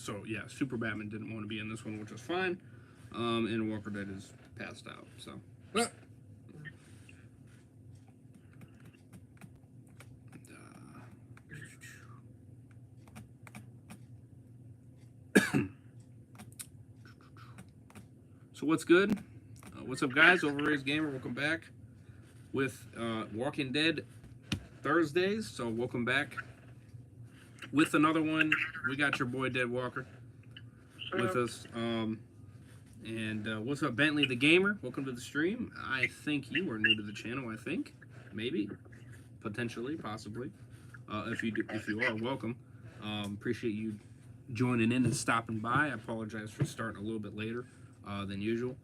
So yeah, Super Batman didn't want to be in this one, which is fine. And Walker Dead is passed out. So. So what's good? What's up, guys? Overrated Gamer, welcome back with Walking Dead Thursdays. So welcome back with another one. We got your boy Deadwalker with us. And what's up, Bentley the Gamer? Welcome to the stream. I think you are new to the channel. I think, maybe, potentially, possibly. If you are, welcome. Appreciate you joining in and stopping by. I apologize for starting a little bit later than usual.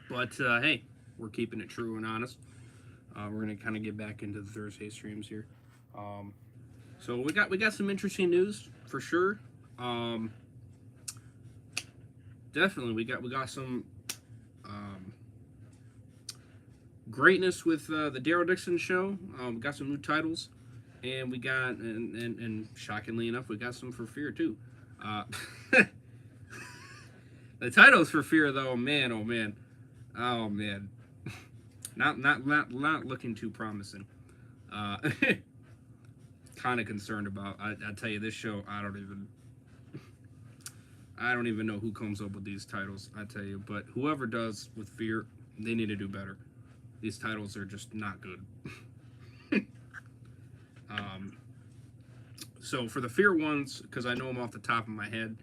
But hey, we're keeping it true and honest. We're gonna kind of get back into the Thursday streams here. So we got some interesting news for sure. Definitely, we got some greatness with the Daryl Dixon show. We got some new titles, and we got and shockingly enough, we got some for Fear too. The titles for Fear though, man, oh man, not looking too promising. Kind of concerned about. I tell you, this show, I don't even know who comes up with these titles, I tell you. But whoever does with Fear, they need to do better. These titles are just not good. So for the Fear ones, because I know them off the top of my head,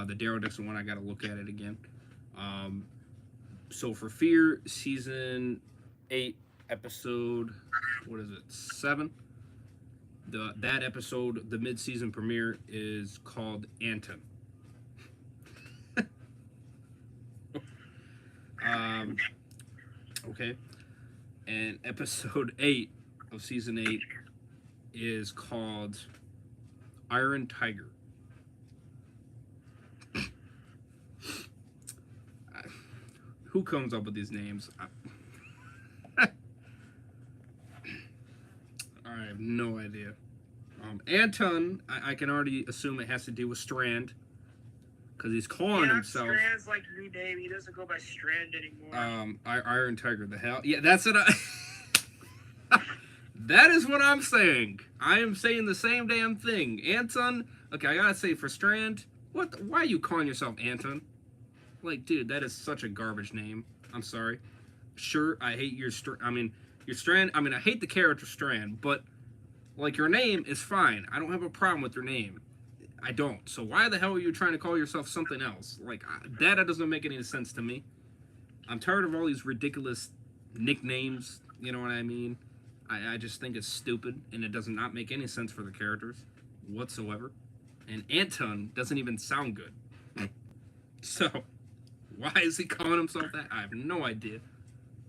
the Daryl Dixon one, I got to look at it again. So for Fear, season 8, episode, what is it, 7? That episode, the mid-season premiere, is called Anton. Okay, and episode 8 of season 8 is called Iron Tiger. Who comes up with these names? I have no idea. Anton, I can already assume it has to do with Strand. Because he's calling himself. Strand's like new name. He doesn't go by Strand anymore. Iron Tiger. The hell? Yeah, that's it. That is what I'm saying. I am saying the same damn thing. Anton. Okay, I gotta say for Strand. What? Why are you calling yourself Anton? Like, dude, that is such a garbage name. I'm sorry. Sure, I hate your Strand. I hate the character Strand, but like your name is fine. I don't have a problem with your name. I don't. So why the hell are you trying to call yourself something else? Like, that doesn't make any sense to me. I'm tired of all these ridiculous nicknames. You know what I mean? I just think it's stupid, and it does not make any sense for the characters whatsoever. And Anton doesn't even sound good. So, why is he calling himself that? I have no idea.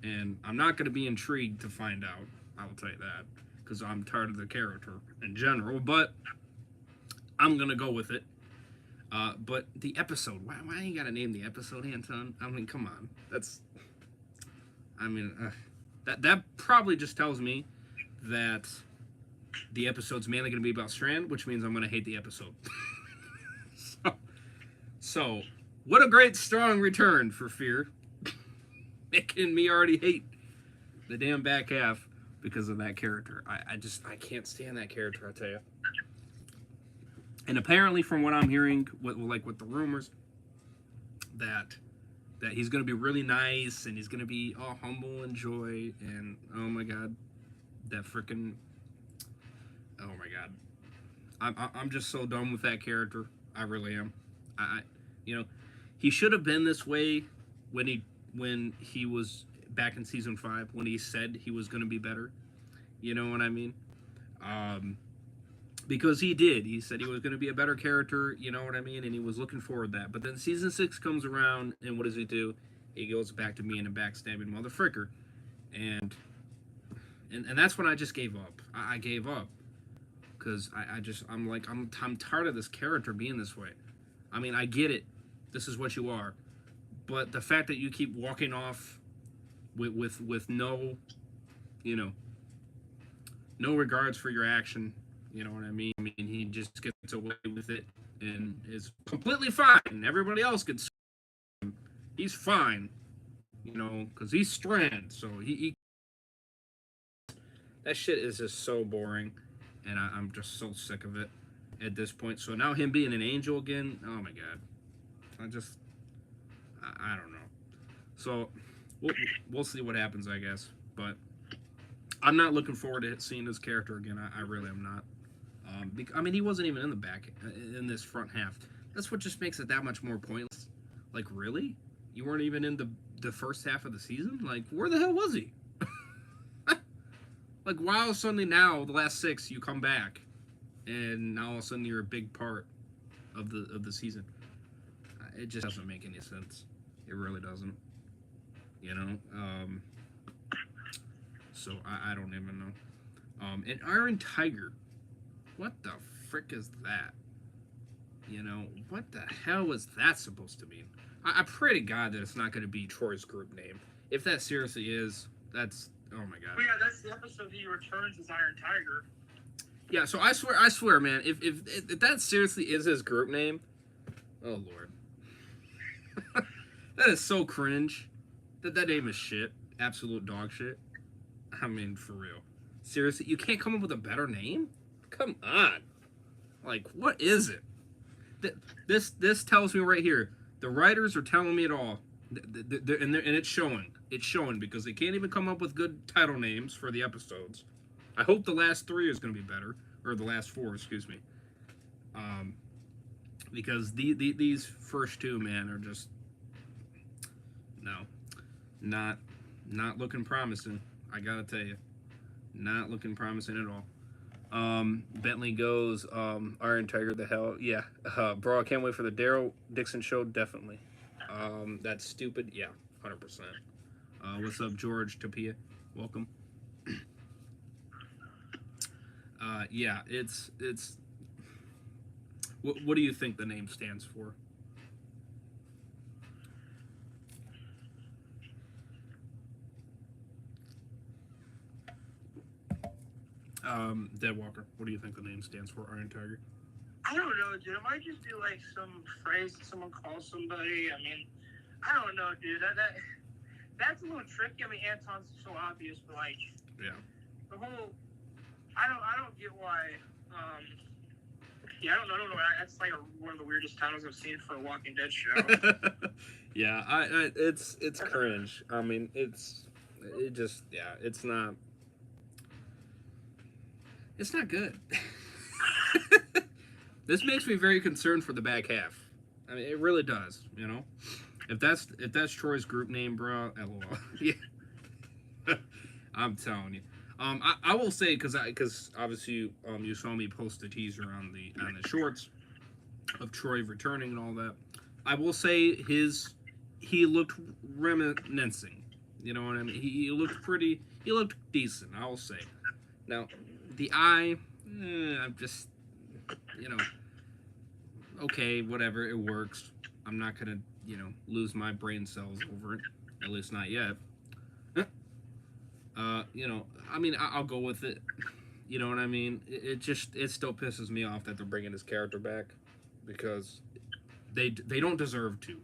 And I'm not going to be intrigued to find out. I will tell you that. Because I'm tired of the character in general. But I'm going to go with it. But the episode, why you got to name the episode, Anton? I mean, come on. That probably just tells me that the episode's mainly going to be about Strand, which means I'm going to hate the episode. So, what a great, strong return for Fear. Making me already hate the damn back half because of that character. I can't stand that character, I tell you. And apparently, from what I'm hearing, with the rumors, that he's going to be really nice and he's going to be all humble and joy. And oh my God, that freaking, oh my God, I'm just so done with that character. I really am. He should have been this way when he was back in season 5 when he said he was going to be better. You know what I mean? Because he did. He said he was going to be a better character, you know what I mean? And he was looking forward to that. But then season 6 comes around, and what does he do? He goes back to being a backstabbing motherfricker. And that's when I just gave up. I gave up. Because I'm tired of this character being this way. I mean, I get it. This is what you are. But the fact that you keep walking off with no, no regards for your action, You know what I mean? He just gets away with it and is completely fine. Everybody else gets. He's fine, you know, because he's Strand. So he that shit is just so boring, and I'm just so sick of it at this point. So now him being an angel again, oh my god, I don't know. So we'll see what happens, I guess. But I'm not looking forward to seeing his character again. I really am not. I mean, he wasn't even in the back in this front half. That's what just makes it that much more pointless. Like, really? You weren't even in the first half of the season? Like, where the hell was he? Like, why all of a sudden now, the last 6, you come back, and now all of a sudden you're a big part of the season? It just doesn't make any sense. It really doesn't. You know? So I don't even know. And Iron Tiger, what the frick is that? You know, what the hell is that supposed to mean? I pray to God that it's not going to be Troy's group name. If that seriously is, that's, oh my God. Well, yeah, that's the episode he returns as Iron Tiger. Yeah, so I swear, man, if that seriously is his group name, oh Lord. That is so cringe. That name is shit. Absolute dog shit. I mean, for real. Seriously, you can't come up with a better name? Come on. Like, what is it? This tells me right here. The writers are telling me it all. And it's showing. It's showing because they can't even come up with good title names for the episodes. I hope the last 3 is going to be better. Or the last 4, excuse me. Because these first 2, man, are just... No. Not looking promising. I gotta tell you. Not looking promising at all. Bentley goes, Iron Tiger, the hell. Yeah. Bro, I can't wait for the Daryl Dixon show, definitely. That's stupid. Yeah, 100%. What's up, George Tapia? Welcome. Yeah, it's what do you think the name stands for? Deadwalker, what do you think the name stands for, Iron Tiger? I don't know, dude. It might just be like some phrase that someone calls somebody. I mean, I don't know, dude. That's a little tricky. I mean, Anton's so obvious, but like, yeah, the whole, I don't get why. Yeah, I don't know. That's like one of the weirdest titles I've seen for a Walking Dead show. Yeah, it's cringe. I mean, it's not. It's not good. This makes me very concerned for the back half. I mean, it really does. You know, if that's Troy's group name, bro, lol. Yeah, I'm telling you. I will say because obviously you saw me post the teaser on the shorts of Troy returning and all that. I will say he looked reminiscing. You know what I mean? He looked decent. I will say. Now, the eye, I'm just, you know, okay, whatever, it works. I'm not gonna, lose my brain cells over it. At least not yet. I mean, I'll go with it. You know what I mean? It still pisses me off that they're bringing his character back because they don't deserve to.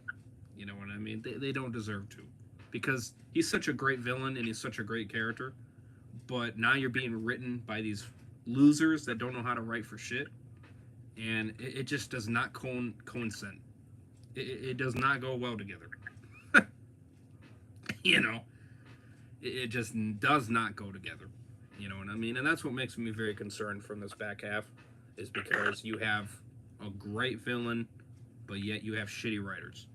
You know what I mean? They don't deserve to because he's such a great villain and he's such a great character. But now you're being written by these losers that don't know how to write for shit, and it just does not coincide. It does not go well together. You know, it just does not go together. You know what I mean? And that's what makes me very concerned from this back half, is because you have a great villain, but yet you have shitty writers.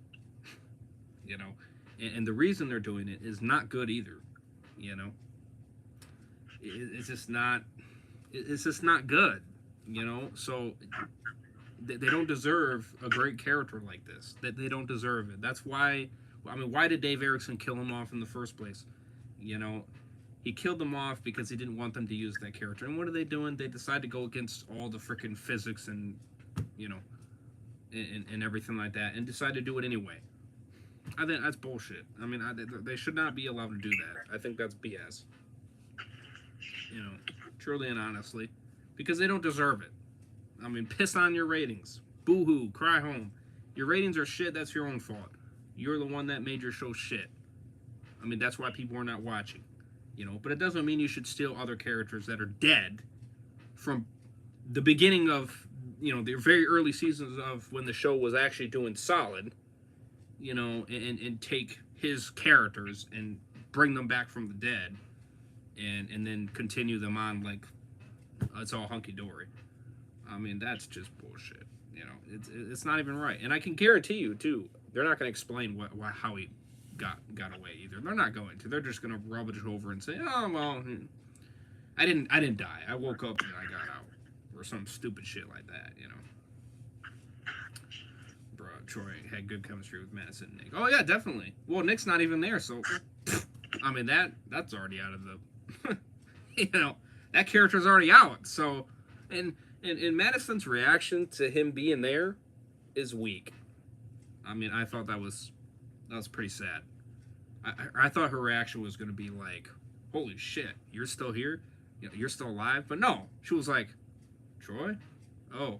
You know, and the reason they're doing it is not good either. You know. It's just not good, you know. So they don't deserve a great character like this. They don't deserve it. That's why. I mean, why did Dave Erickson kill him off in the first place? You know, he killed them off because he didn't want them to use that character. And what are they doing? They decide to go against all the freaking physics and and everything like that, and decide to do it anyway. I think that's bullshit. I mean, they should not be allowed to do that. I think that's BS. You know, truly and honestly, because they don't deserve it. I mean, piss on your ratings. Boo-hoo, cry home. Your ratings are shit, that's your own fault. You're the one that made your show shit. I mean, that's why people are not watching. You know, but it doesn't mean you should steal other characters that are dead from the beginning of, you know, the very early seasons of when the show was actually doing solid, you know, and take his characters and bring them back from the dead and then continue them on like it's all hunky-dory. I mean, that's just bullshit. You know, it's not even right. And I can guarantee you, too, they're not going to explain how he got away either. They're not going to. They're just going to rub it over and say, oh, well, I didn't die. I woke up and I got out. Or some stupid shit like that, you know. Bro, Troy had good chemistry with Madison and Nick. Oh, yeah, definitely. Well, Nick's not even there, so... I mean, that's already out of the... you know, that character's already out, so... And Madison's reaction to him being there is weak. I mean, I thought that was pretty sad. I thought her reaction was going to be like, holy shit, you're still here? You know, you're still alive? But no, she was like, Troy? Oh.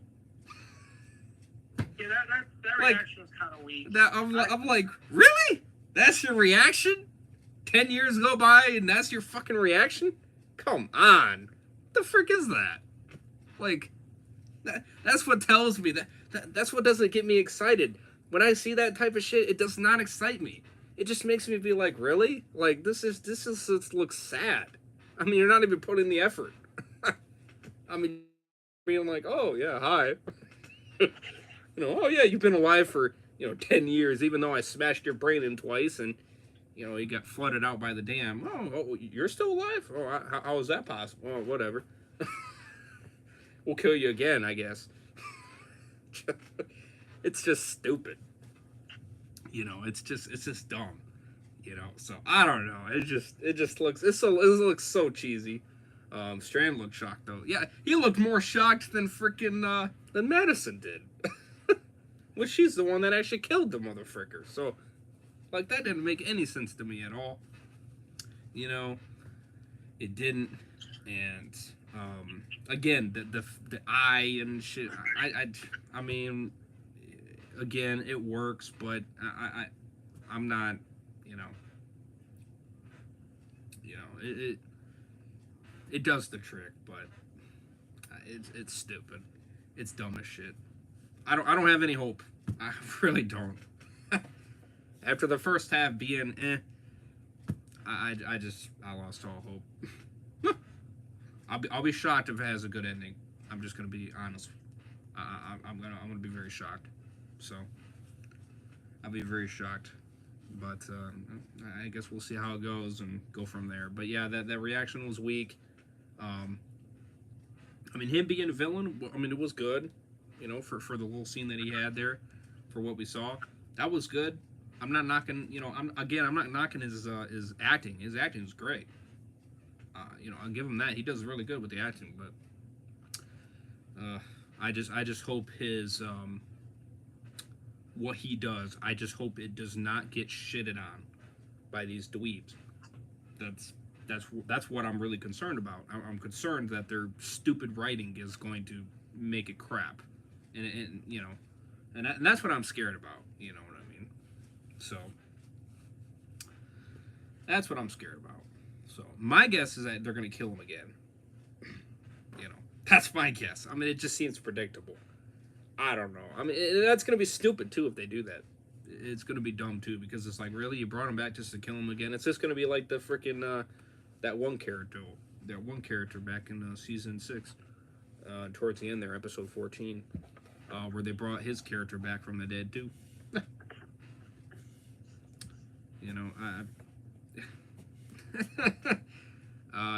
Yeah, that like, reaction was kind of weak. I'm like, really? That's your reaction? 10 years go by and that's your fucking reaction? Come on. What the frick is that? Like, that's what tells me that's what doesn't get me excited. When I see that type of shit, it does not excite me. It just makes me be like, really? Like, this looks sad. I mean, you're not even putting the effort. I mean, being like, oh yeah, hi. You know, oh yeah, you've been alive for 10 years, even though I smashed your brain in twice, and you got flooded out by the dam. Oh, you're still alive? Oh, how is that possible? Oh, whatever. We'll kill you again, I guess. It's just stupid. It's just dumb. So I don't know. It looks so cheesy. Strand looked shocked though. Yeah, he looked more shocked than freaking than Madison did. Which she's the one that actually killed the motherfucker. So like that didn't make any sense to me at all. It didn't. And again, the eye and shit. I mean, again, it works, but I'm not. It does the trick, but it's stupid. It's dumb as shit. I don't have any hope. I really don't. After the first half being I lost all hope. I'll be shocked if it has a good ending. I'm just gonna be honest. I'm gonna be very shocked. So I'll be very shocked. But I guess we'll see how it goes and go from there. But yeah, that reaction was weak. I mean, him being a villain, I mean, it was good. For the little scene that he had there, for what we saw, that was good. I'm not knocking. I'm not knocking his acting. His acting is great. I'll give him that. He does really good with the acting, but I just hope his what he does. I just hope it does not get shitted on by these dweebs. That's what I'm really concerned about. I'm concerned that their stupid writing is going to make it crap, and that's what I'm scared about. You know what I mean? So that's what I'm scared about. So my guess is that they're going to kill him again. That's my guess. I mean, it just seems predictable. I don't know. I mean, that's going to be stupid, too, if they do that. It's going to be dumb, too, because it's like, really? You brought him back just to kill him again? It's just going to be like the freaking, that one character back in season 6, towards the end there, episode 14, where they brought his character back from the dead, too.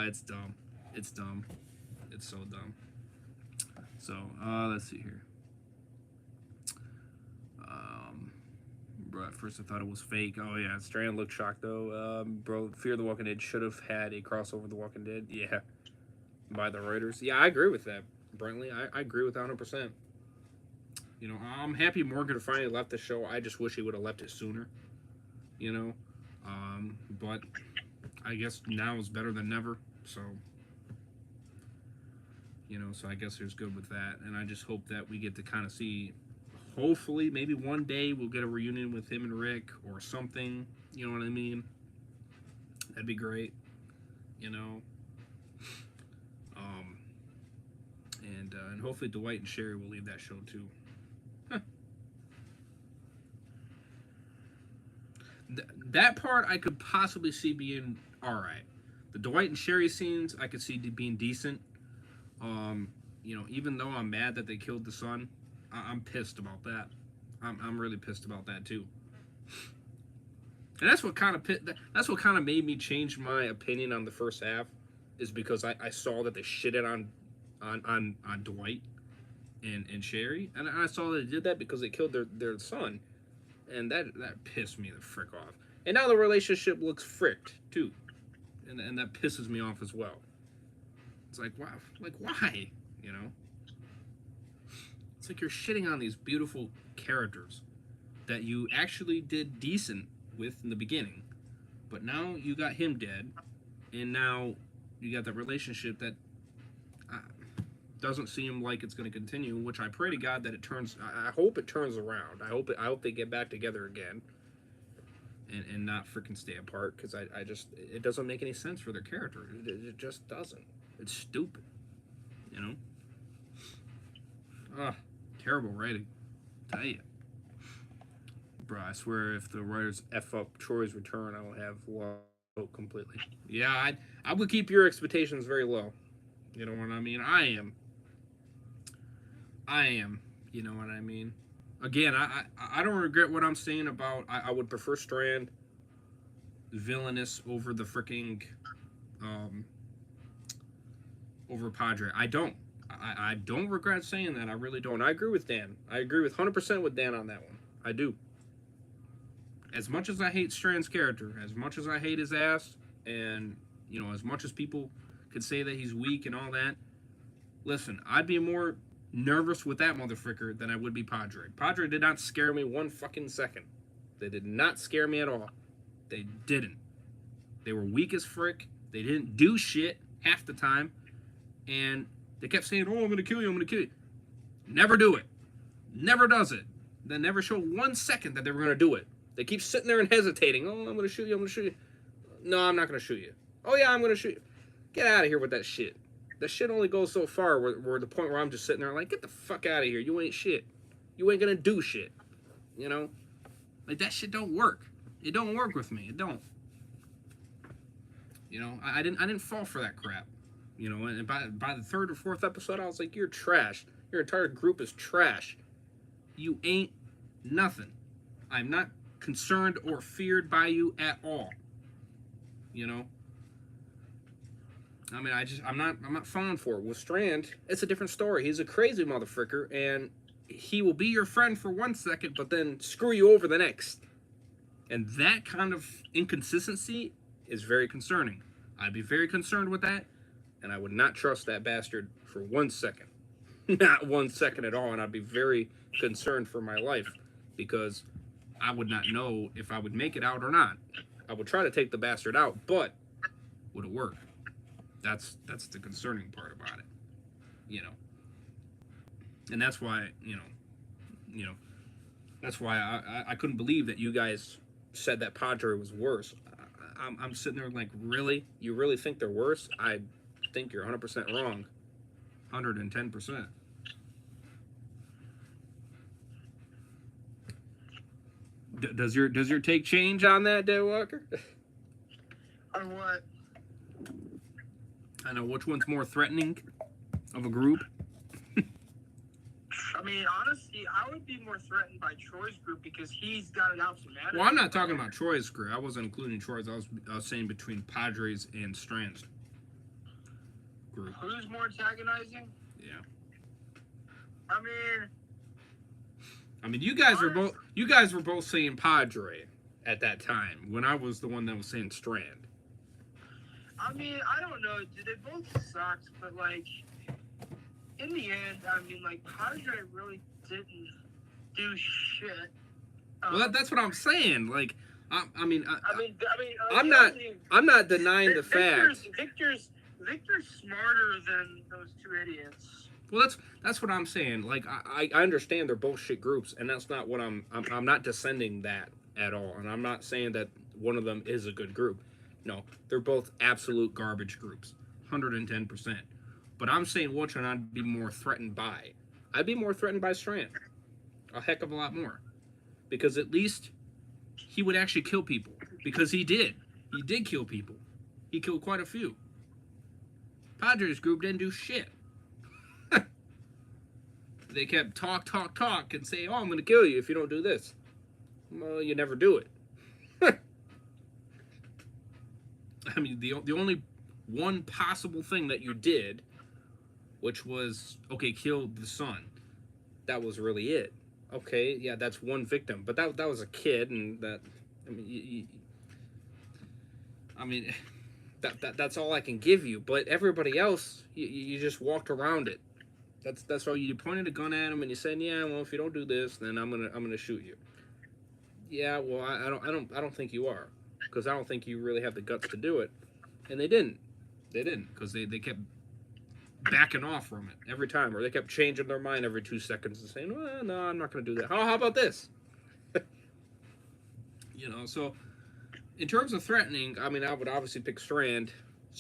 It's dumb. It's dumb. It's so dumb. So, let's see here. Bro, at first I thought it was fake. Oh, yeah, Strand looked shocked, though. Bro, Fear the Walking Dead should have had a crossover with The Walking Dead. Yeah. By the writers. Yeah, I agree with that, Brentley. I agree with that 100%. I'm happy Morgan finally left the show. I just wish he would have left it sooner. But I guess now is better than never. So, You know, so I guess there's good with that. And I just hope that we get to kind of see, hopefully, maybe one day we'll get a reunion with him and Rick or something. You know what I mean? That'd be great. You know? And hopefully Dwight and Sherry will leave that show too. That part I could possibly see being alright. The Dwight and Sherry scenes I could see being decent. You know, even though I'm mad that they killed the son, I'm pissed about that. I'm really pissed about that too. And that's what kind of made me change my opinion on the first half, is because I saw that they shitted on Dwight and Sherry, and I saw that they did that because they killed their son, and that pissed me the frick off. And now the relationship looks fricked too, and that pisses me off as well. It's like, wow, like why, you know? It's like you're shitting on these beautiful characters that you actually did decent with in the beginning, but now you got him dead, and now you got that relationship that doesn't seem like it's going to continue. Which I pray to God that it turns. I hope it turns around. I hope they get back together again, and not freaking stay apart. Because I just, it doesn't make any sense for their character. It just doesn't. It's stupid, you know. Terrible writing. I tell you. Bro, I swear if the writers F up Troy's return, I will have low completely. Yeah, I would keep your expectations very low. You know what I mean? I am. You know what I mean? Again, I don't regret what I'm saying about I would prefer Strand villainous over the freaking over Padre. I don't. I don't regret saying that. I really don't. I agree with Dan. I agree with 100% with Dan on that one. I do. As much as I hate Strand's character, as much as I hate his ass, and, you know, as much as people could say that he's weak and all that, listen, I'd be more nervous with that motherfucker than I would be Padre. Padre did not scare me one fucking second. They did not scare me at all. They didn't. They were weak as frick. They didn't do shit half the time. And they kept saying, oh, I'm going to kill you, I'm going to kill you. Never do it. Never does it. They never show 1 second that they were going to do it. They keep sitting there and hesitating. Oh, I'm going to shoot you, I'm going to shoot you. No, I'm not going to shoot you. Oh, yeah, I'm going to shoot you. Get out of here with that shit. That shit only goes so far where the point where I'm just sitting there like, get the fuck out of here. You ain't shit. You ain't going to do shit. You know? Like, that shit don't work. It don't work with me. It don't. You know, I didn't fall for that crap. You know, and by the third or fourth episode, I was like, you're trash. Your entire group is trash. You ain't nothing. I'm not concerned or feared by you at all. You know? I mean, I'm not falling for it. With Strand, it's a different story. He's a crazy motherfucker, and he will be your friend for 1 second, but then screw you over the next. And that kind of inconsistency is very concerning. I'd be very concerned with that, and I would not trust that bastard for 1 second. Not 1 second at all, and I'd be very concerned for my life, because I would not know if I would make it out or not. I would try to take the bastard out, but would it work? That's the concerning part about it, you know. And that's why, you know, that's why I couldn't believe that you guys said that Padre was worse. I'm sitting there like, really? You really think they're worse? I think you're 100% wrong. 110%. Does your take change on that, Deadwalker? On what? I know, which one's more threatening of a group? I mean, honestly, I would be more threatened by Troy's group because he's got an alpha man. Well, I'm not talking about Troy's group. I wasn't including Troy's. I was saying between Padres and Strand's group. Who's more antagonizing? Yeah. I mean, you guys were both saying Padre at that time when I was the one that was saying Strand. I mean, I don't know, dude. They both sucked, but like, in the end, I mean, like, Padre really didn't do shit. Well, that's what I'm saying. Like, I'm not denying the fact. Victor's smarter than those two idiots. Well, that's what I'm saying. Like I understand they're both shit groups, and that's not what I'm not descending that at all, and I'm not saying that one of them is a good group. No, they're both absolute garbage groups, 110%. But I'm saying which one I'd be more threatened by. I'd be more threatened by Strand, a heck of a lot more, because at least he would actually kill people. Because he did kill people. He killed quite a few. Padres group didn't do shit. They kept talk, and say, "Oh, I'm going to kill you if you don't do this." Well, you never do it. I mean, the only one possible thing that you did, which was, okay, kill the son. That was really it. Okay, yeah, that's one victim, but that was a kid, and that, I mean, that's all I can give you. But everybody else, you just walked around it. That's all. You pointed a gun at him and you said, "Yeah, well, if you don't do this, then I'm gonna shoot you." Yeah, well, I don't think you are, because I don't think you really have the guts to do it. And they didn't, because they kept backing off from it every time, or they kept changing their mind every 2 seconds and saying, "Well, no, I'm not gonna do that. How about this?" So in terms of threatening, I mean, I would obviously pick Strand's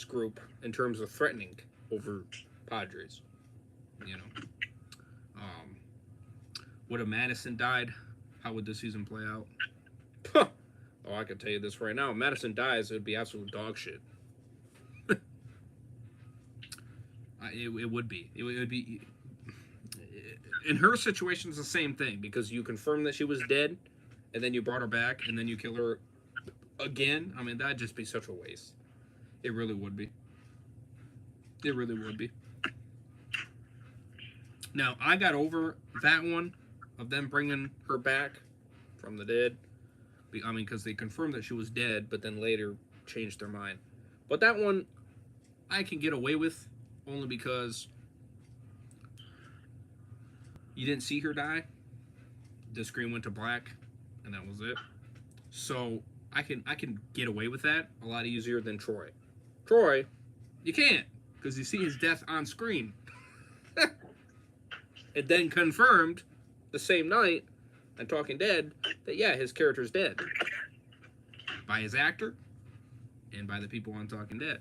group in terms of threatening over Padres. Would have Madison died, how would the season play out? Oh, I can tell you this right now. If Madison dies, it would be absolute dog shit. It would be. It would be. In her situation, it's the same thing, because you confirmed that she was dead, and then you brought her back, and then you kill her again. I mean, that'd just be such a waste. It really would be. It really would be. Now, I got over that one of them bringing her back from the dead. I mean, because they confirmed that she was dead, but then later changed their mind. But that one, I can get away with, only because you didn't see her die. The screen went to black, and that was it. So I can get away with that a lot easier than Troy. Troy, you can't, because you see his death on screen. It then confirmed the same night on Talking Dead that, yeah, his character's dead. By his actor and by the people on Talking Dead.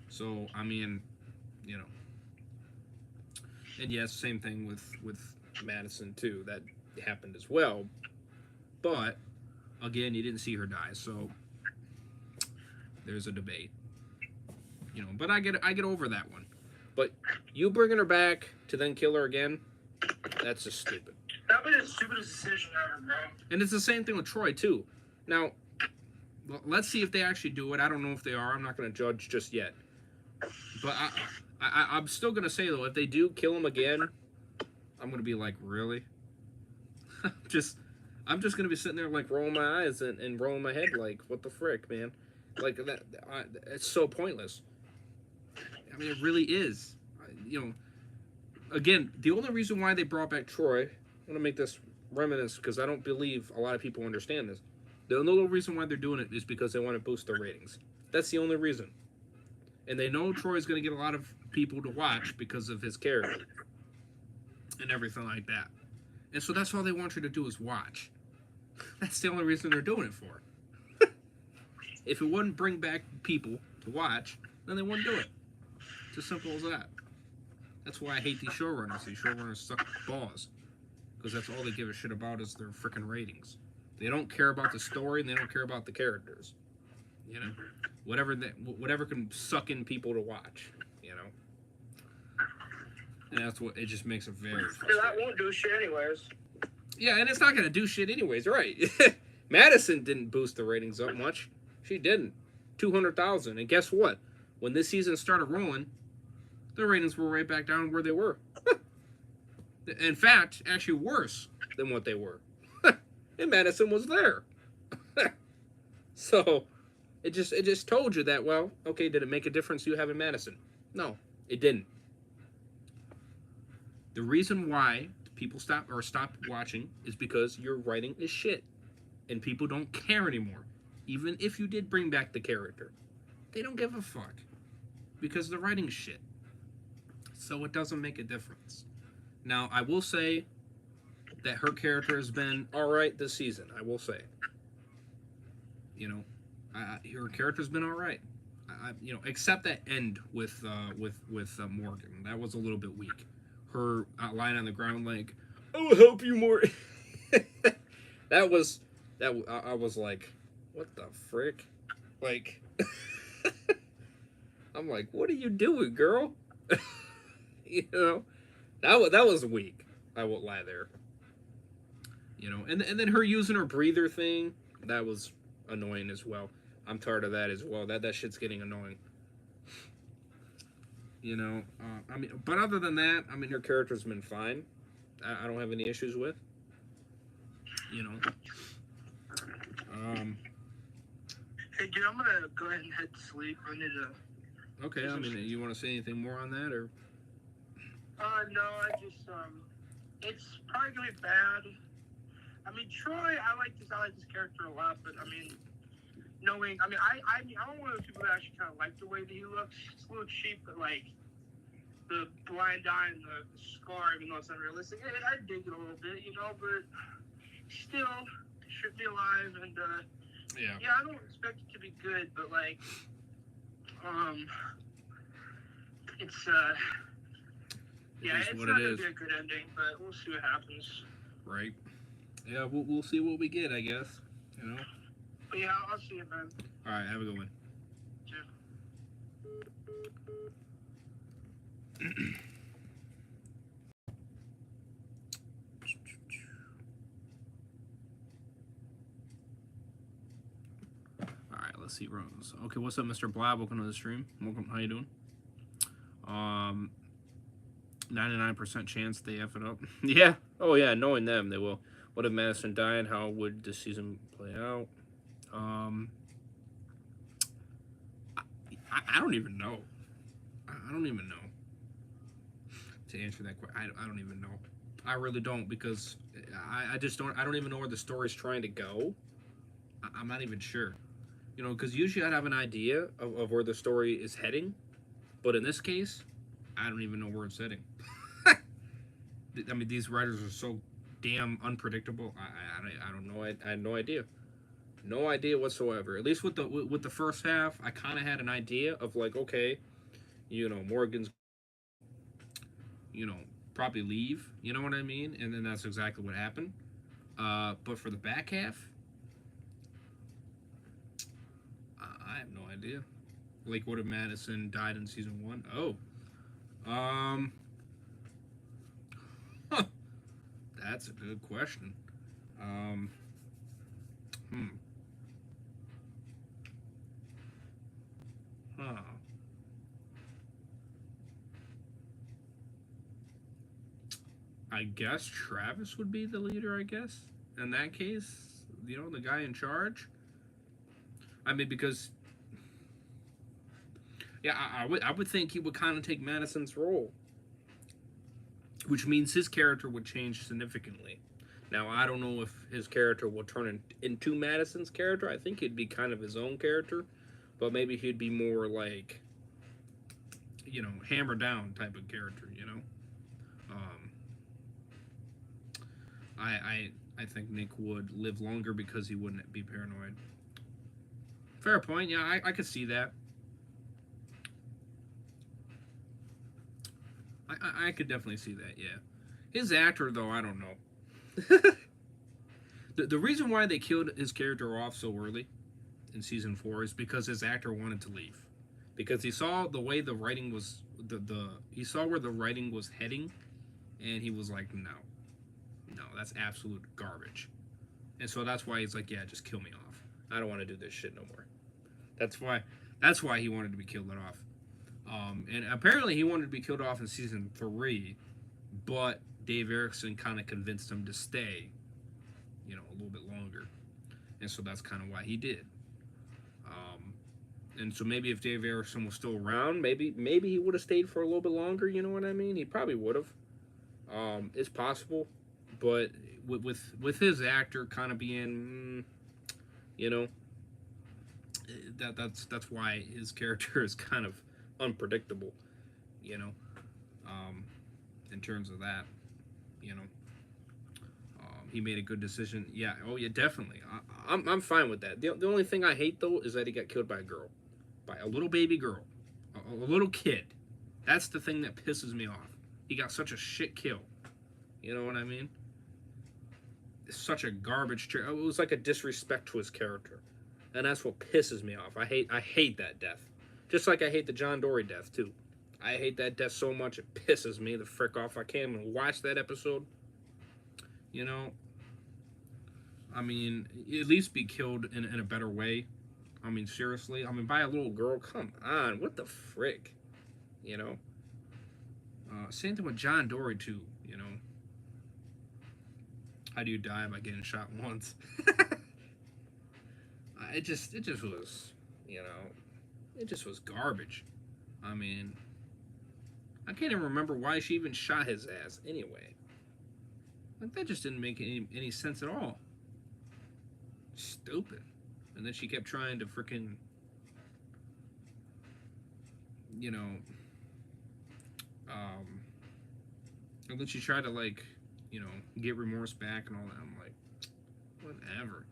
So, I mean, And yes, same thing with Madison, too. That happened as well. But, again, you didn't see her die, so there's a debate. But I get over that one. But you bringing her back to then kill her again, that's just stupid. That was the stupidest decision ever, bro. And it's the same thing with Troy, too. Now, let's see if they actually do it. I don't know if they are. I'm not going to judge just yet. But I'm still going to say, though, if they do kill him again, I'm going to be like, really? I'm just going to be sitting there, like, rolling my eyes and rolling my head like, what the frick, man? Like, it's so pointless. I mean, it really is. Again, the only reason why they brought back Troy, I want to make this reminisce, because I don't believe a lot of people understand this. The only reason why they're doing it is because they want to boost their ratings. That's the only reason. And they know Troy's going to get a lot of people to watch because of his character and everything like that. And so that's all they want you to do is watch. That's the only reason they're doing it for. If it wouldn't bring back people to watch, then they wouldn't do it. It's as simple as that. That's why I hate these showrunners. These showrunners suck balls. Because that's all they give a shit about is their freaking ratings. They don't care about the story, and they don't care about the characters. Whatever can suck in people to watch, And that's what, it just makes it very frustrating. That won't do shit anyways. Yeah, and it's not going to do shit anyways, right? Madison didn't boost the ratings up much. She didn't. 200,000. And guess what? When this season started rolling, the ratings were right back down where they were. In fact, actually worse than what they were. And Madison was there. So, it just told you that, well, okay, did it make a difference you having Madison? No, it didn't. The reason why people stop watching is because your writing is shit. And people don't care anymore. Even if you did bring back the character. They don't give a fuck because the writing's shit. So it doesn't make a difference. Now, I will say that her character has been all right this season. I will say, you know, her character's been all right. Except that end with Morgan. That was a little bit weak. Her lying on the ground like, "I will help you, Morgan." that was that. I was like, "What the frick?" Like, I'm like, "What are you doing, girl?" That was weak. I won't lie there. And then her using her breather thing, that was annoying as well. I'm tired of that as well. That shit's getting annoying. But other than that, her character's been fine. I don't have any issues with. Hey, dude, I'm gonna go ahead and head to sleep. I need to. Okay, you want to say anything more on that, or? No, it's probably gonna be bad. Troy, I like this character a lot, but I'm one of those people that actually kind of like the way that he looks. It's a little cheap, but like the blind eye and the scar, even though it's unrealistic, I dig it a little bit, but still should be alive, and yeah, I don't expect it to be good, but like, it's yeah, it's not gonna be a good ending, but we'll see what happens. Right. Yeah, we'll see what we get, I guess. But yeah, I'll see you, man. All right, have a good one. All right, let's see Rose. Okay, what's up, Mr. Blab? Welcome to the stream. Welcome. How you doing? 99% chance they F it up. Yeah. Oh yeah, knowing them, they will. What if Madison died? How would the season play out? I don't even know. I don't even know. To answer that question, I don't even know. I really don't, because I just don't. I don't even know where the story's trying to go. I'm not even sure. Because usually I'd have an idea of where the story is heading, but in this case, I don't even know where it's heading. These writers are so damn unpredictable. I don't know. I had no idea. No idea whatsoever. At least with the first half, I kind of had an idea of like, okay, Morgan's, probably leave. You know what I mean? And then that's exactly what happened. But for the back half, I have no idea. Like, what if Madison died in season 1? Oh, that's a good question. Huh. I guess Travis would be the leader, I guess. In that case, the guy in charge. Because yeah, I would think he would kind of take Madison's role, which means his character would change significantly. Now, I don't know if his character will turn into Madison's character. I think he'd be kind of his own character, but maybe he'd be more like, hammer down type of character, I think Nick would live longer because he wouldn't be paranoid. Fair point. Yeah, I could see that. I could definitely see that, yeah. His actor, though, I don't know. The reason why they killed his character off so early in season 4 is because his actor wanted to leave. Because he saw the way the writing was, he saw where the writing was heading, and he was like, no, that's absolute garbage. And so that's why he's like, yeah, just kill me off. I don't want to do this shit no more. That's why he wanted to be killed off. And apparently he wanted to be killed off in season 3, but Dave Erickson kind of convinced him to stay, a little bit longer. And so that's kind of why he did. And so maybe if Dave Erickson was still around, maybe he would have stayed for a little bit longer, you know what I mean? He probably would have. It's possible. But with his actor kind of being, That's why his character is kind of unpredictable, you know. Um, in terms of that, you know, he made a good decision. Yeah, oh yeah, definitely. I'm fine with that. The only thing I hate though is that he got killed by a girl, by a little baby girl, a little kid. That's the thing that pisses me off. He got such a shit kill. You know what I mean? It's such a garbage. It was like a disrespect to his character, and that's what pisses me off. I hate that death. Just like I hate the John Dory death too. I hate that death so much it pisses me the frick off. I can't even watch that episode. You know, I mean, at least be killed in a better way. I mean, seriously. I mean, by a little girl. Come on, what the frick? You know. Same thing with John Dory too. You know. How do you die by getting shot once? it just was, you know, it just was garbage. I mean, I can't even remember why she even shot his ass anyway. Like that just didn't make any sense at all. Stupid. And then she kept trying to freaking, you know, and then she tried to like, you know, get remorse back and all that. I'm like, whatever.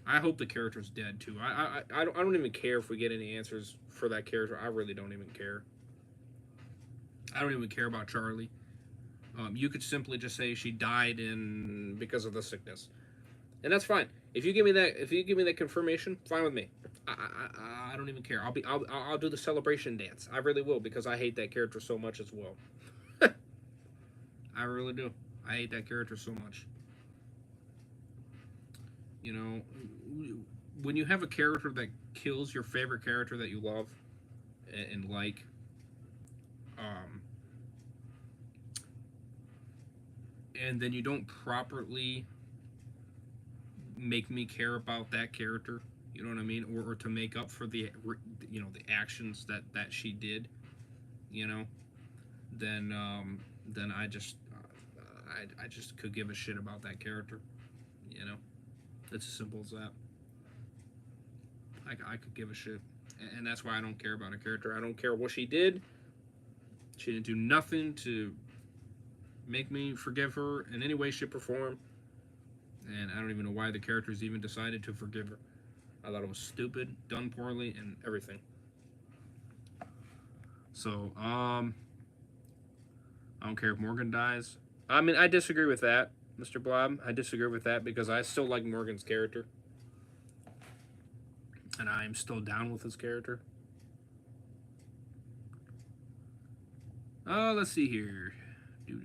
I hope the character's dead too. I don't even care if we get any answers for that character. I really don't even care. I don't even care about Charlie. You could simply just say she died in because of the sickness, and that's fine. If you give me that confirmation, fine with me. I don't even care. I'll do the celebration dance. I really will because I hate that character so much as well. I really do. I hate that character so much. You know, when you have a character that kills your favorite character that you love and like, um, and then you don't properly make me care about that character, you know what I mean, or to make up for the you know the actions that she did, you know, then I just could give a shit about that character, you know. It's as simple as that. I could give a shit, and that's why I don't care about a character. I don't care what she did. She didn't do nothing to make me forgive her in any way, shape, or form. And I don't even know why the characters even decided to forgive her. I thought it was stupid, done poorly, and everything. So, I don't care if Morgan dies. I mean, I disagree with that, Mr. Blob. I disagree with that because I still like Morgan's character. And I am still down with his character. Let's see here. Do.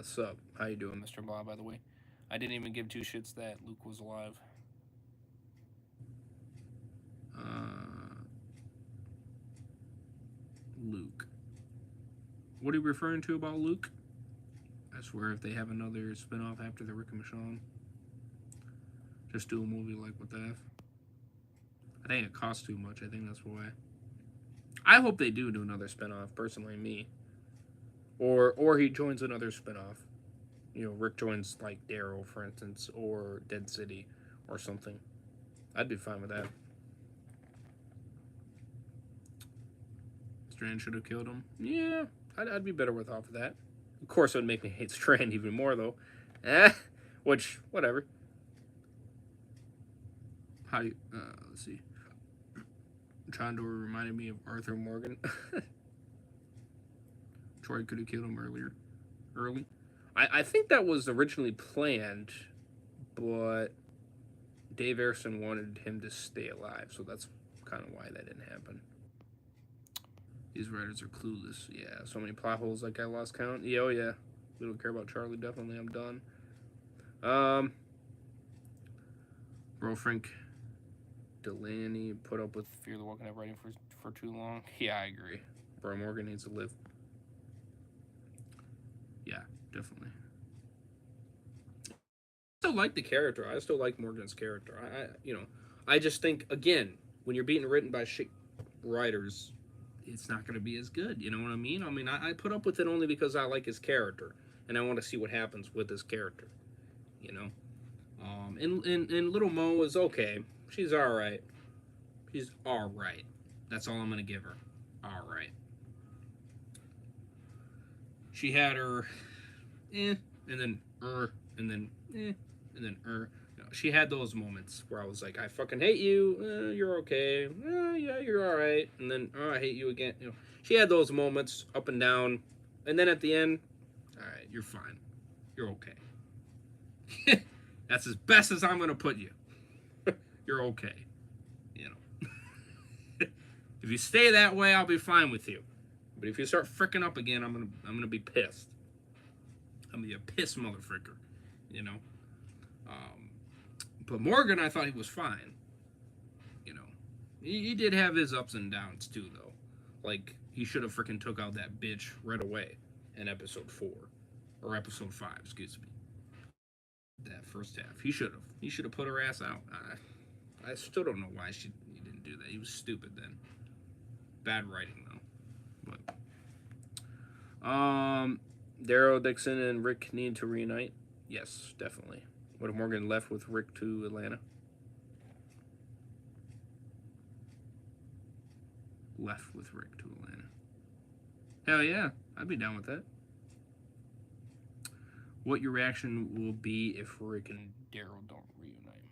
Sup? How you doing, Mr. Blob, by the way? I didn't even give two shits that Luke was alive. Luke. What are you referring to about Luke? I swear if they have another spin-off after the Rick and Michonne, just do a movie like with that. I think it costs too much. I think that's why. I hope they do another spin-off, personally, me. Or he joins another spin-off. You know, Rick joins like Daryl, for instance, or Dead City, or something. I'd be fine with that. Strand should have killed him. Yeah, I'd be better with off of that. Of course, it would make me hate Strand even more, though. Which, whatever. How do you, let's see. John Doerr reminded me of Arthur Morgan. Troy could have killed him early. I think that was originally planned, but Dave Arison wanted him to stay alive, so that's kind of why that didn't happen. These writers are clueless. Yeah, so many plot holes like I lost count. Yeah, oh yeah. We don't care about Charlie, definitely. I'm done. Bro, Frank Delaney put up with Fear the Walking Dead writing for too long. Yeah, I agree. Bro, Morgan needs to live. Yeah, definitely. I still like the character. I still like Morgan's character. I just think, again, when you're being written by shit writers, it's not going to be as good. You know what I mean? I put up with it only because I like his character, and I want to see what happens with his character. You know? And little Mo is okay. She's all right. She's all right. That's all I'm gonna give her. All right. She had her, and then and then and then She had those moments where I was like, I fucking hate you. You're okay. Yeah, you're all right. And then, I hate you again. She had those moments up and down, and then at the end, all right, you're fine. You're okay. That's as best as I'm gonna put you. You're okay. You know. If you stay that way, I'll be fine with you. But if you start fricking up again, I'm gonna be pissed. I'm gonna be a pissed motherfucker. You know. But Morgan, I thought he was fine. You know, he did have his ups and downs too, though. Like he should have freaking took out that bitch right away in episode 4 or episode 5, excuse me. That first half, he should have. He should have put her ass out. I still don't know why he didn't do that. He was stupid then. Bad writing though. But Daryl, Dixon, and Rick need to reunite. Yes, definitely. What if Morgan left with Rick to Atlanta? Left with Rick to Atlanta. Hell yeah, I'd be down with that. What your reaction will be if Rick and Daryl don't reunite?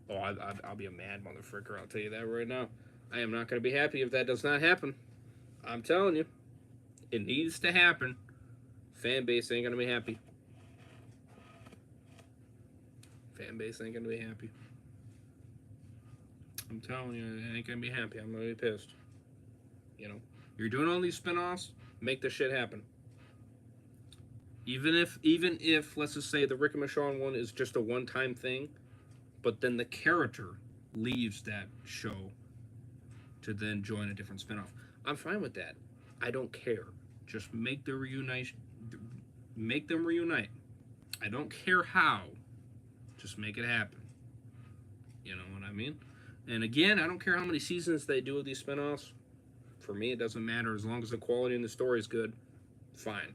Oh, I'll be a mad motherfucker. I'll tell you that right now. I am not going to be happy if that does not happen. I'm telling you, it needs to happen. Fan base ain't going to be happy. Fan base ain't gonna be happy. I'm telling you, it ain't gonna be happy. I'm gonna be pissed. You know, you're doing all these spinoffs, make this shit happen. Even if let's just say the Rick and Michonne one is just a one-time thing, but then the character leaves that show to then join a different spinoff. I'm fine with that. I don't care. Just make the reunition. Make them reunite. I don't care how. Just make it happen. You know what I mean? And again, I don't care how many seasons they do of these spinoffs. For me, it doesn't matter. As long as the quality in the story is good, fine.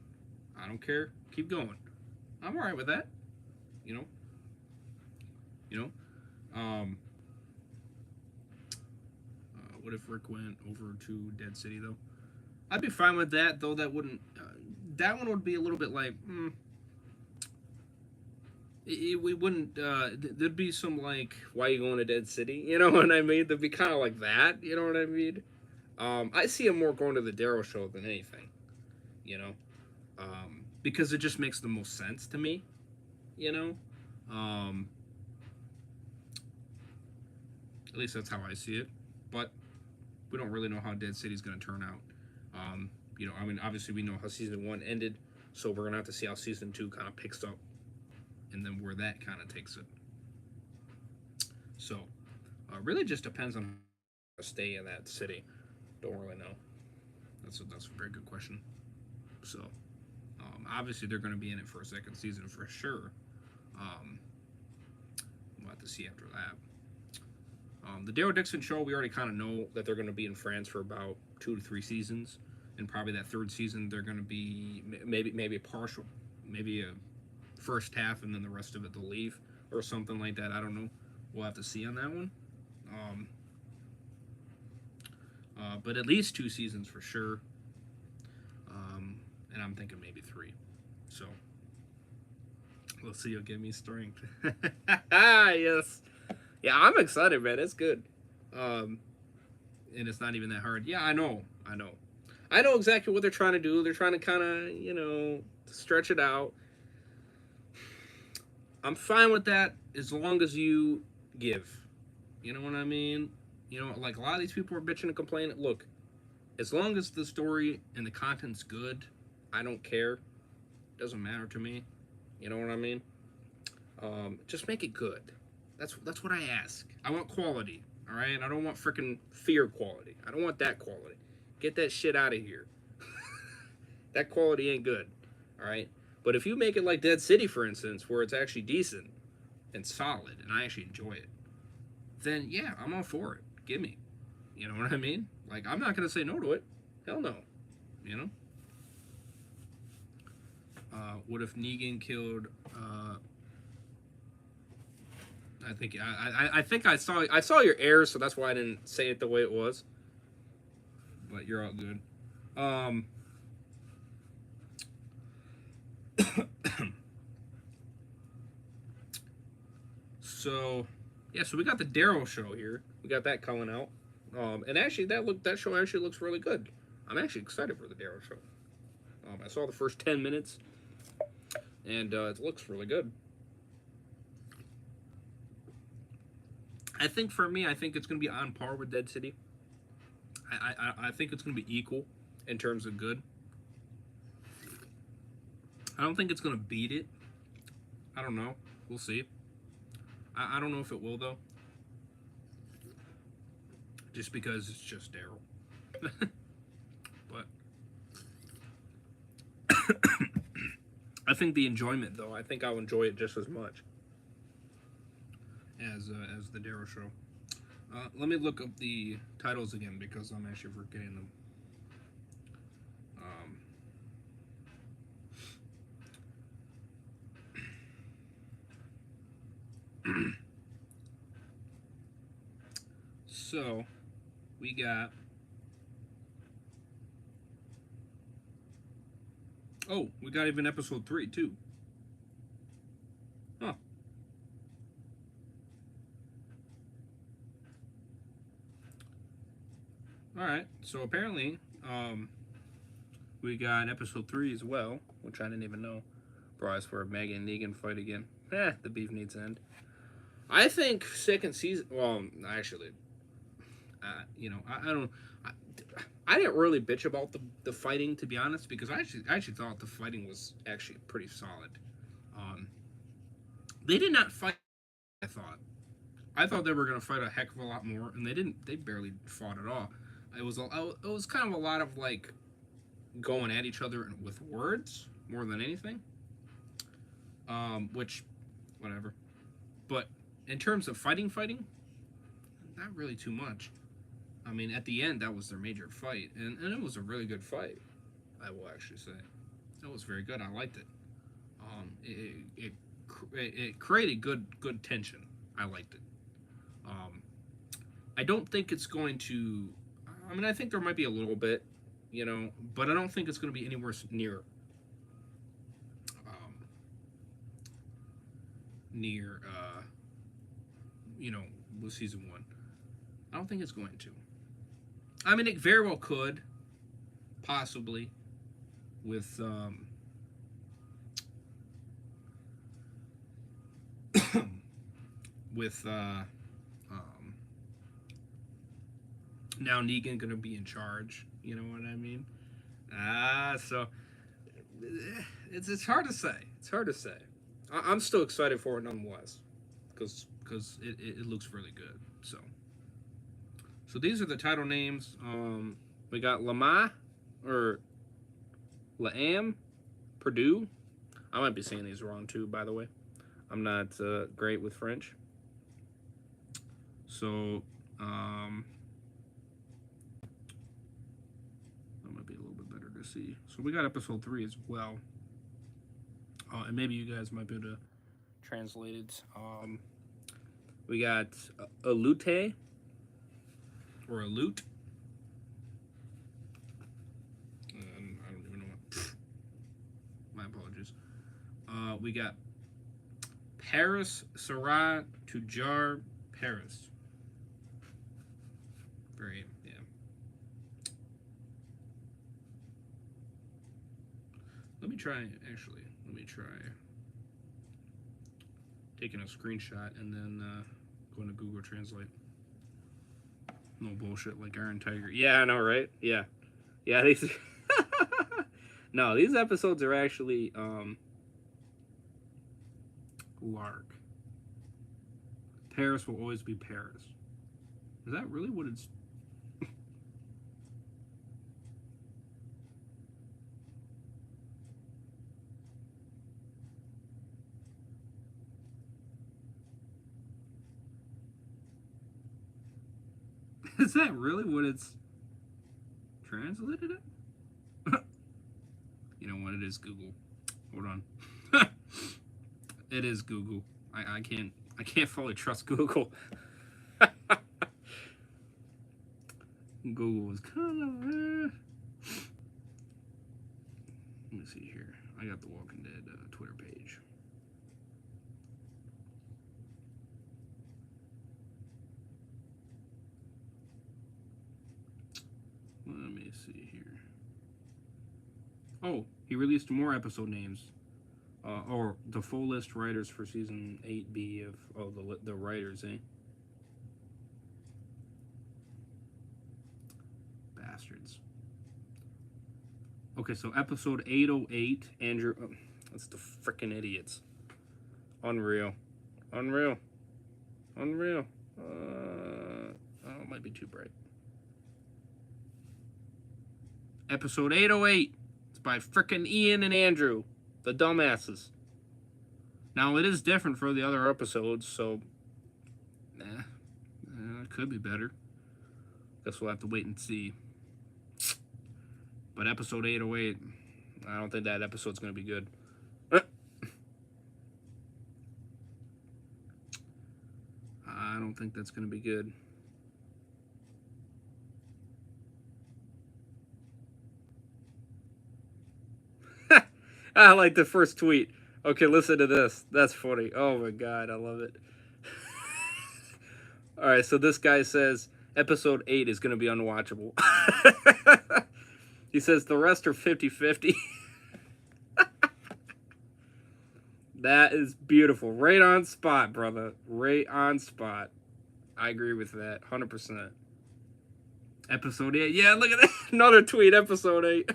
I don't care. Keep going. I'm all right with that. You know? What if Rick went over to Dead City, though? I'd be fine with that, though that wouldn't... that one would be a little bit like... we wouldn't there'd be some like, why are you going to Dead City, you know what I mean? There'd be kind of like that, you know what I mean? I see him more going to the Daryl show than anything, you know, because it just makes the most sense to me, you know. At least that's how I see it, but we don't really know how Dead City's going to turn out. You know, I mean, obviously we know how season 1 ended, so we're gonna have to see how season 2 kind of picks up and then where that kind of takes it. So, really just depends on how to stay in that city. Don't really know. That's a very good question. So, obviously they're going to be in it for a second season for sure. We'll have to see after that. The Daryl Dixon show, we already kind of know that they're going to be in France for about 2 to 3 seasons, and probably that 3rd season they're going to be maybe a partial, maybe a first half, and then the rest of it they'll leave or something like that. I don't know. We'll have to see on that one. But at least 2 seasons for sure. And I'm thinking maybe 3. So we'll see. You'll give me strength. Yes. Yeah, I'm excited, man. It's good. And it's not even that hard. Yeah, I know exactly what they're trying to do. They're trying to kind of, stretch it out. I'm fine with that as long as you give. You know what I mean? Like a lot of these people are bitching and complaining. Look, as long as the story and the content's good, I don't care. It doesn't matter to me. You know what I mean? Just make it good. That's what I ask. I want quality, all right? I don't want freaking fear quality. I don't want that quality. Get that shit out of here. That quality ain't good, all right? But if you make it like Dead City, for instance, where it's actually decent and solid, and I actually enjoy it, then yeah, I'm all for it. Give me. You know what I mean? Like, I'm not going to say no to it. Hell no. What if Negan killed I think I saw your errors, so that's why I didn't say it the way it was. But you're all good. Um, so yeah, so we got the Daryl show here. We got that coming out. And actually, that show actually looks really good. I'm actually excited for the Daryl show. I saw the first 10 minutes, and it looks really good. I think for me, I think it's going to be on par with Dead City. I think it's going to be equal in terms of good. I don't think it's going to beat it. I don't know. We'll see. I don't know if it will though. Just because it's just Daryl. But I think the enjoyment though, I think I'll enjoy it just as much as the Daryl show. Let me look up the titles again because I'm actually forgetting them. So we got. Oh, we got even episode 3 too. Huh. All right. So apparently, we got episode 3 as well, which I didn't even know. Bro, I swear, Maggie and Negan fight again. The beef needs to end. I think second season. Well, actually, I don't. I, I didn't really bitch about the fighting, to be honest, because I actually thought the fighting was actually pretty solid. Um, they did not fight. I thought they were gonna fight a heck of a lot more, and they didn't. They barely fought at all. It was kind of a lot of like going at each other with words more than anything. Which, whatever. But in terms of fighting, not really too much. I mean, at the end, that was their major fight, and it was a really good fight. I will actually say, it was very good. I liked it. It created good tension. I liked it. Um, I don't think it's going to. I mean, I think there might be a little bit, but I don't think it's going to be anywhere near um, near with season 1. I don't think it's going to. I mean, it very well could, possibly, with with now Negan gonna be in charge. You know what I mean? So it's hard to say. It's hard to say. I'm still excited for it nonetheless, because it looks really good. So these are the title names. We got Lama or Laam, Purdue. I might be saying these wrong too, by the way. I'm not great with French. So that might be a little bit better to see. So we got episode 3 as well. And maybe you guys might be able to translate it. We got Alute or Alute. I don't even know what. My apologies. We got Paris Sarah Tujar Paris. Very, yeah. Let me try taking a screenshot and then going to Google Translate. No bullshit like Iron Tiger. Yeah, I know, right? Yeah. Yeah, these no, these episodes are actually Lark. Paris will always be Paris. Is that really what it's is that really what it's translated it? You know what? It is Google. Hold on. It is Google. I can't fully trust Google. Google was kind of. Let me see here. I got the Walking Dead Twitter page. Let me see here. Oh, he released more episode names. Or the full list writers for season 8B of the writers, eh? Bastards. Okay, so episode 808, Andrew. Oh, that's the frickin' idiots. Unreal. Unreal. Unreal. Oh, it might be too bright. Episode 808. It's by frickin' Ian and Andrew, the dumbasses. Now, it is different for the other episodes, so. It could be better. Guess we'll have to wait and see. But episode 808, I don't think that episode's going to be good. I don't think that's going to be good. I like the first tweet. Okay, listen to this. That's funny. Oh my God, I love it. All right, so this guy says episode 8 is going to be unwatchable. He says the rest are 50-50. That is beautiful. Right on spot, brother. Right on spot. I agree with that. 100%. Episode 8. Yeah, look at that. Another tweet. Episode 8.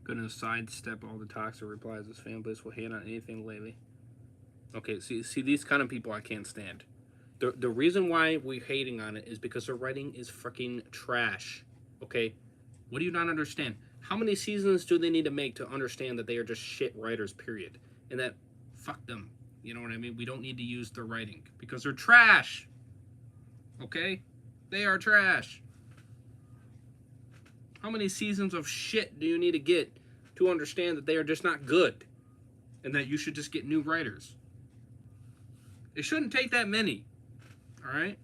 Gonna sidestep all the toxic replies. This fan base will hate on anything lately. Okay, see these kind of people I can't stand. The reason why we're hating on it is because their writing is freaking trash. Okay? What do you not understand? How many seasons do they need to make to understand that they are just shit writers, period? And that, fuck them. You know what I mean? We don't need to use their writing because they're trash. Okay? They are trash. How many seasons of shit do you need to get to understand that they are just not good and that you should just get new writers? It shouldn't take that many. All right?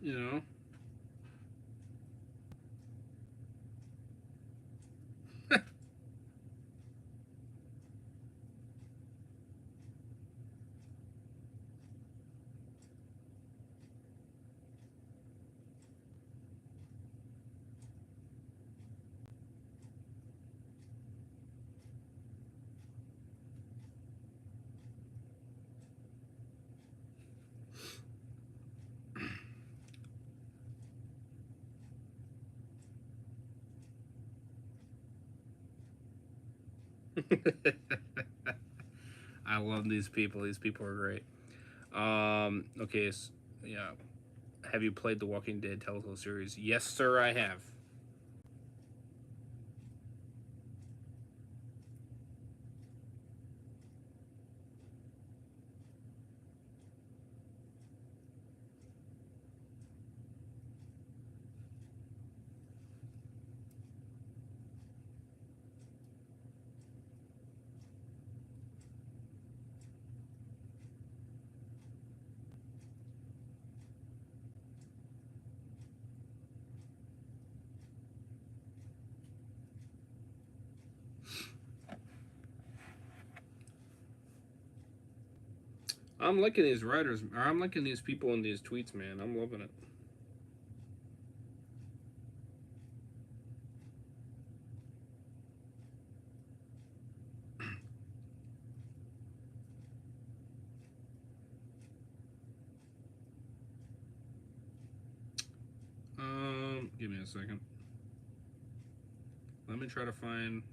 You know? I love these people. These people are great. Okay, so, yeah. Have you played the Walking Dead television series? Yes, sir, I have. I'm liking these writers. I'm liking these people in these tweets, man. I'm loving it. Give me a second. Let me try to find.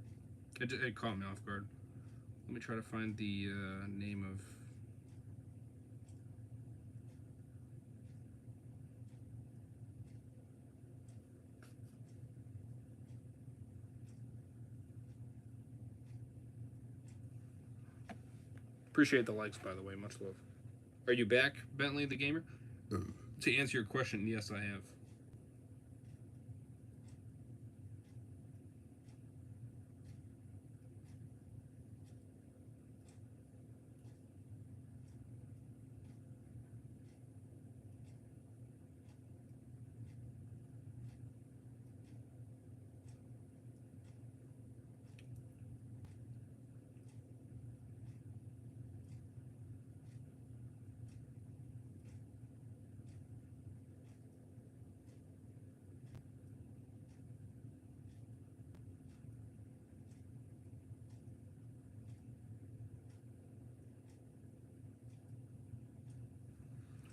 It caught me off guard. Let me try to find the name of. Appreciate the likes, by the way. Much love. Are you back, Bentley the Gamer? To answer your question, yes, I have.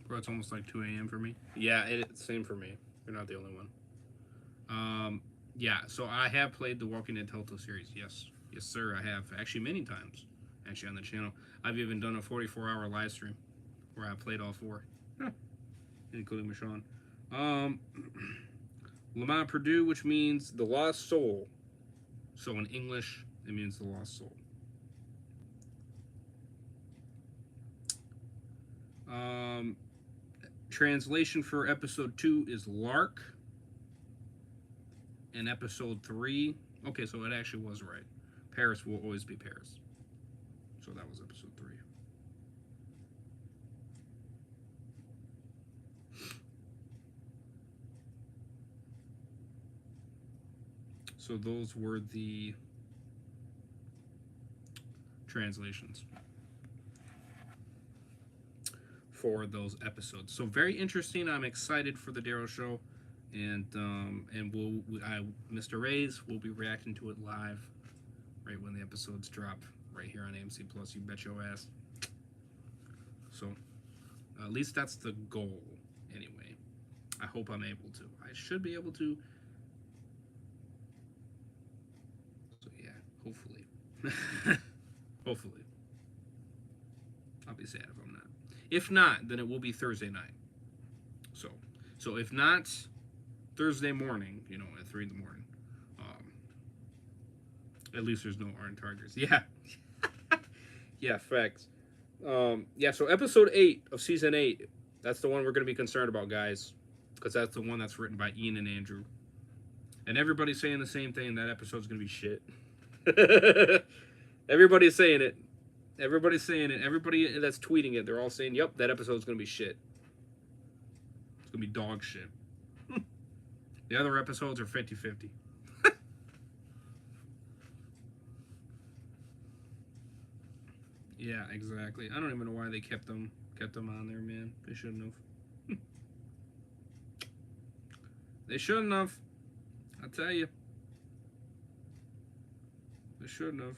Bro, it's almost like 2 a.m. for me. Yeah, same for me. You're not the only one. Yeah, so I have played the Walking Dead Telltale series. Yes. Yes, sir, I have. Actually, many times. Actually, on the channel. I've even done a 44-hour live stream where I played all 4. Including Michonne. Lamont Purdue, which means the lost soul. So in English, it means the lost soul. Translation for episode 2 is Lark. And episode 3, okay, so it actually was right. Paris will always be Paris. So that was episode 3. So those were the translations for those episodes. So very interesting. I'm excited for the Daryl show, and Mr. Ray's will be reacting to it live right when the episodes drop right here on AMC Plus. You bet your ass. So at least that's the goal. Anyway, I hope I'm able to. I should be able to. So yeah, hopefully. Hopefully. I'll be sad if I'm not. If not, then it will be Thursday night. So if not Thursday morning, at 3 in the morning. At least there's no Arn Tigers. Yeah. Yeah, facts. Yeah, so episode 8 of season 8, that's the one we're going to be concerned about, guys. Because that's the one that's written by Ian and Andrew. And everybody's saying the same thing. That episode's going to be shit. Everybody's saying it. Everybody's saying it. Everybody that's tweeting it, they're all saying, yep, that episode's going to be shit. It's going to be dog shit. The other episodes are 50-50. Yeah, exactly. I don't even know why they kept them on there, man. They shouldn't have. They shouldn't have. I tell you. They shouldn't have.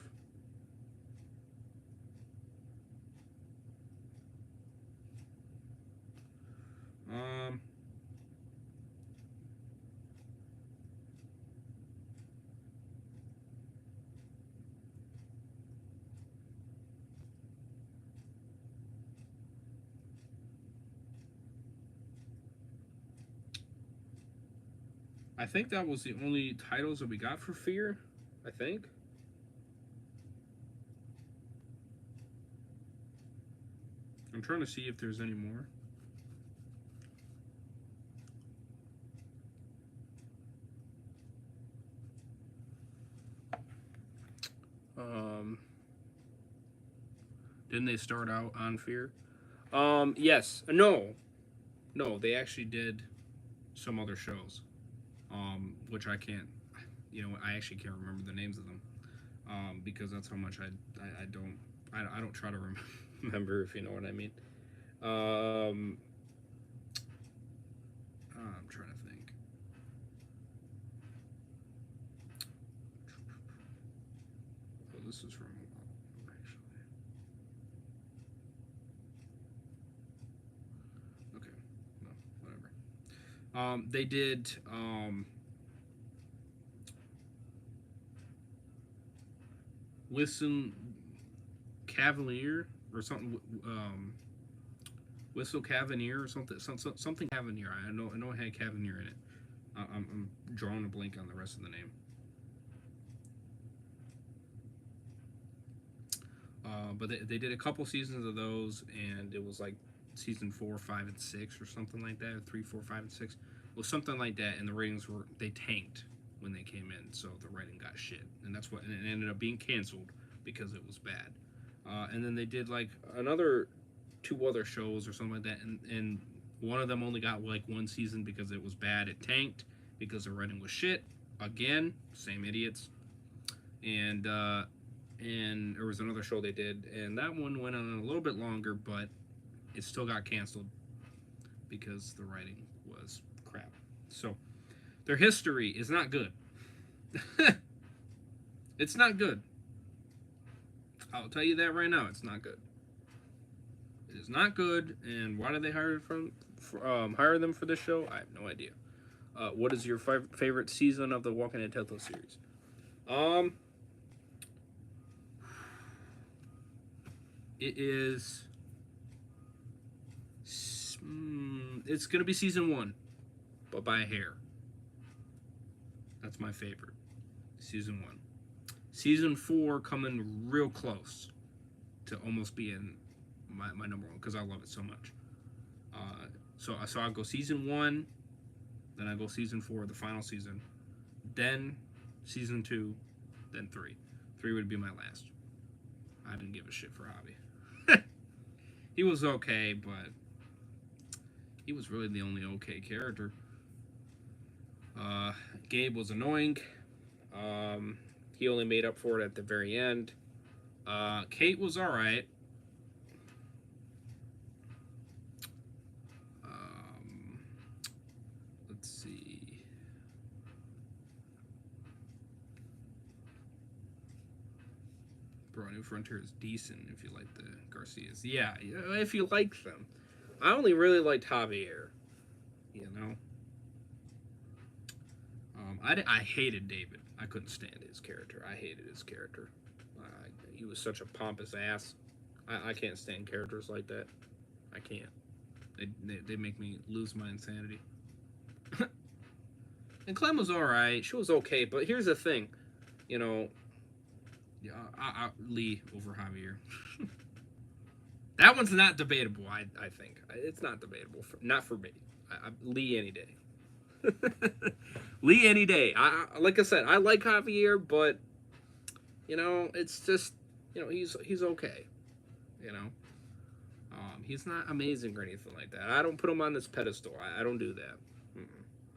I think that was the only titles that we got for Fear. I think. I'm trying to see if there's any more. Didn't they start out on Fear? Yes. No, they actually did some other shows, which I can't, I actually can't remember the names of them, because that's how much I don't try to remember, if you know what I mean. I'm trying to think. Oh, this is from actually. Okay, no, whatever. They did Cavalier or something. Whistle Cavalier or something Cavalier. I know it had Cavalier in it. I'm drawing a blank on the rest of the name. But they did a couple seasons of those, and it was like season 4, 5, and 6 or something like that, or 3, 4, 5, and 6. Well, something like that, and the ratings they tanked when they came in, so the writing got shit, and that's what, and it ended up being canceled because it was bad. And then they did like another 2 other shows or something like that, and one of them only got like 1 season because it was bad. It tanked because the writing was shit. Again, same idiots. And there was another show they did, and that one went on a little bit longer, but it still got canceled because the writing was crap. So their history is not good. It's not good. I'll tell you that right now. It's not good. It is not good. And why did they hire them for this show? I have no idea. What is your favorite season of the Walking Dead Telltale series? It is. It's gonna be season 1, but by a hair. That's my favorite. Season 1. Season 4 coming real close to almost being my number 1 because I love it so much. So I'll go season 1, then I go season 4, the final season, then season 2, then 3. 3 would be my last. I didn't give a shit for Hobby. He was okay, but he was really the only okay character. Gabe was annoying. He only made up for it at the very end. Kate was alright. Let's see. Bro, New Frontier is decent if you like the Garcias. Yeah, if you like them. I only really liked Javier. You know? I hated David. I couldn't stand his character. I hated his character. He was such a pompous ass. I can't stand characters like that. I can't. They make me lose my insanity. And Clem was alright. She was okay. But here's the thing. You know, Lee over Javier. That one's not debatable, I think. It's not debatable. Not for me. Lee any day. Lee any day. Like I said, I like Javier, but you know, it's just, you know, he's okay. You know, he's not amazing or anything like that. I don't put him on this pedestal. I don't do that.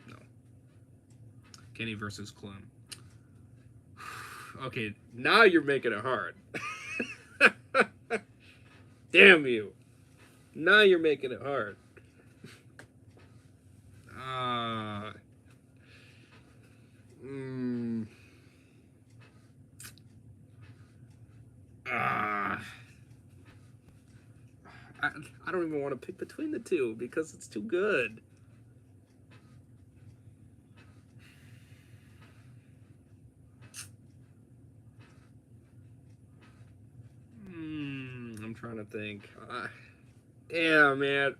No. Kenny versus Clem. Okay, now you're making it hard. Damn you. Now you're making it hard. I don't even want to pick between the two because it's too good. I'm trying to think. Damn, man.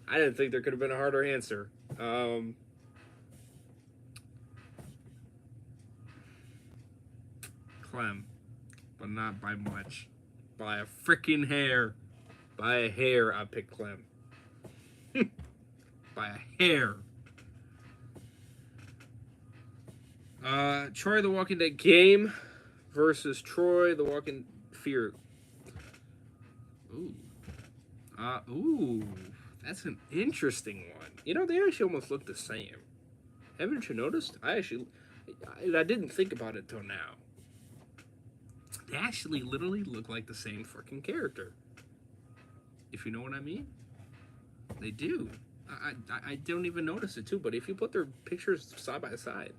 I didn't think there could have been a harder answer. Clem. But not by much. By a freaking hair. By a hair, I picked Clem. By a hair. Troy the Walking Dead game versus Troy the Walking Fear. Ooh, that's an interesting one. You know, they actually almost look the same. Haven't you noticed? I didn't think about it till now. They actually literally look like the same freaking character. If you know what I mean. They do. I don't even notice it too, but if you put their pictures side by side,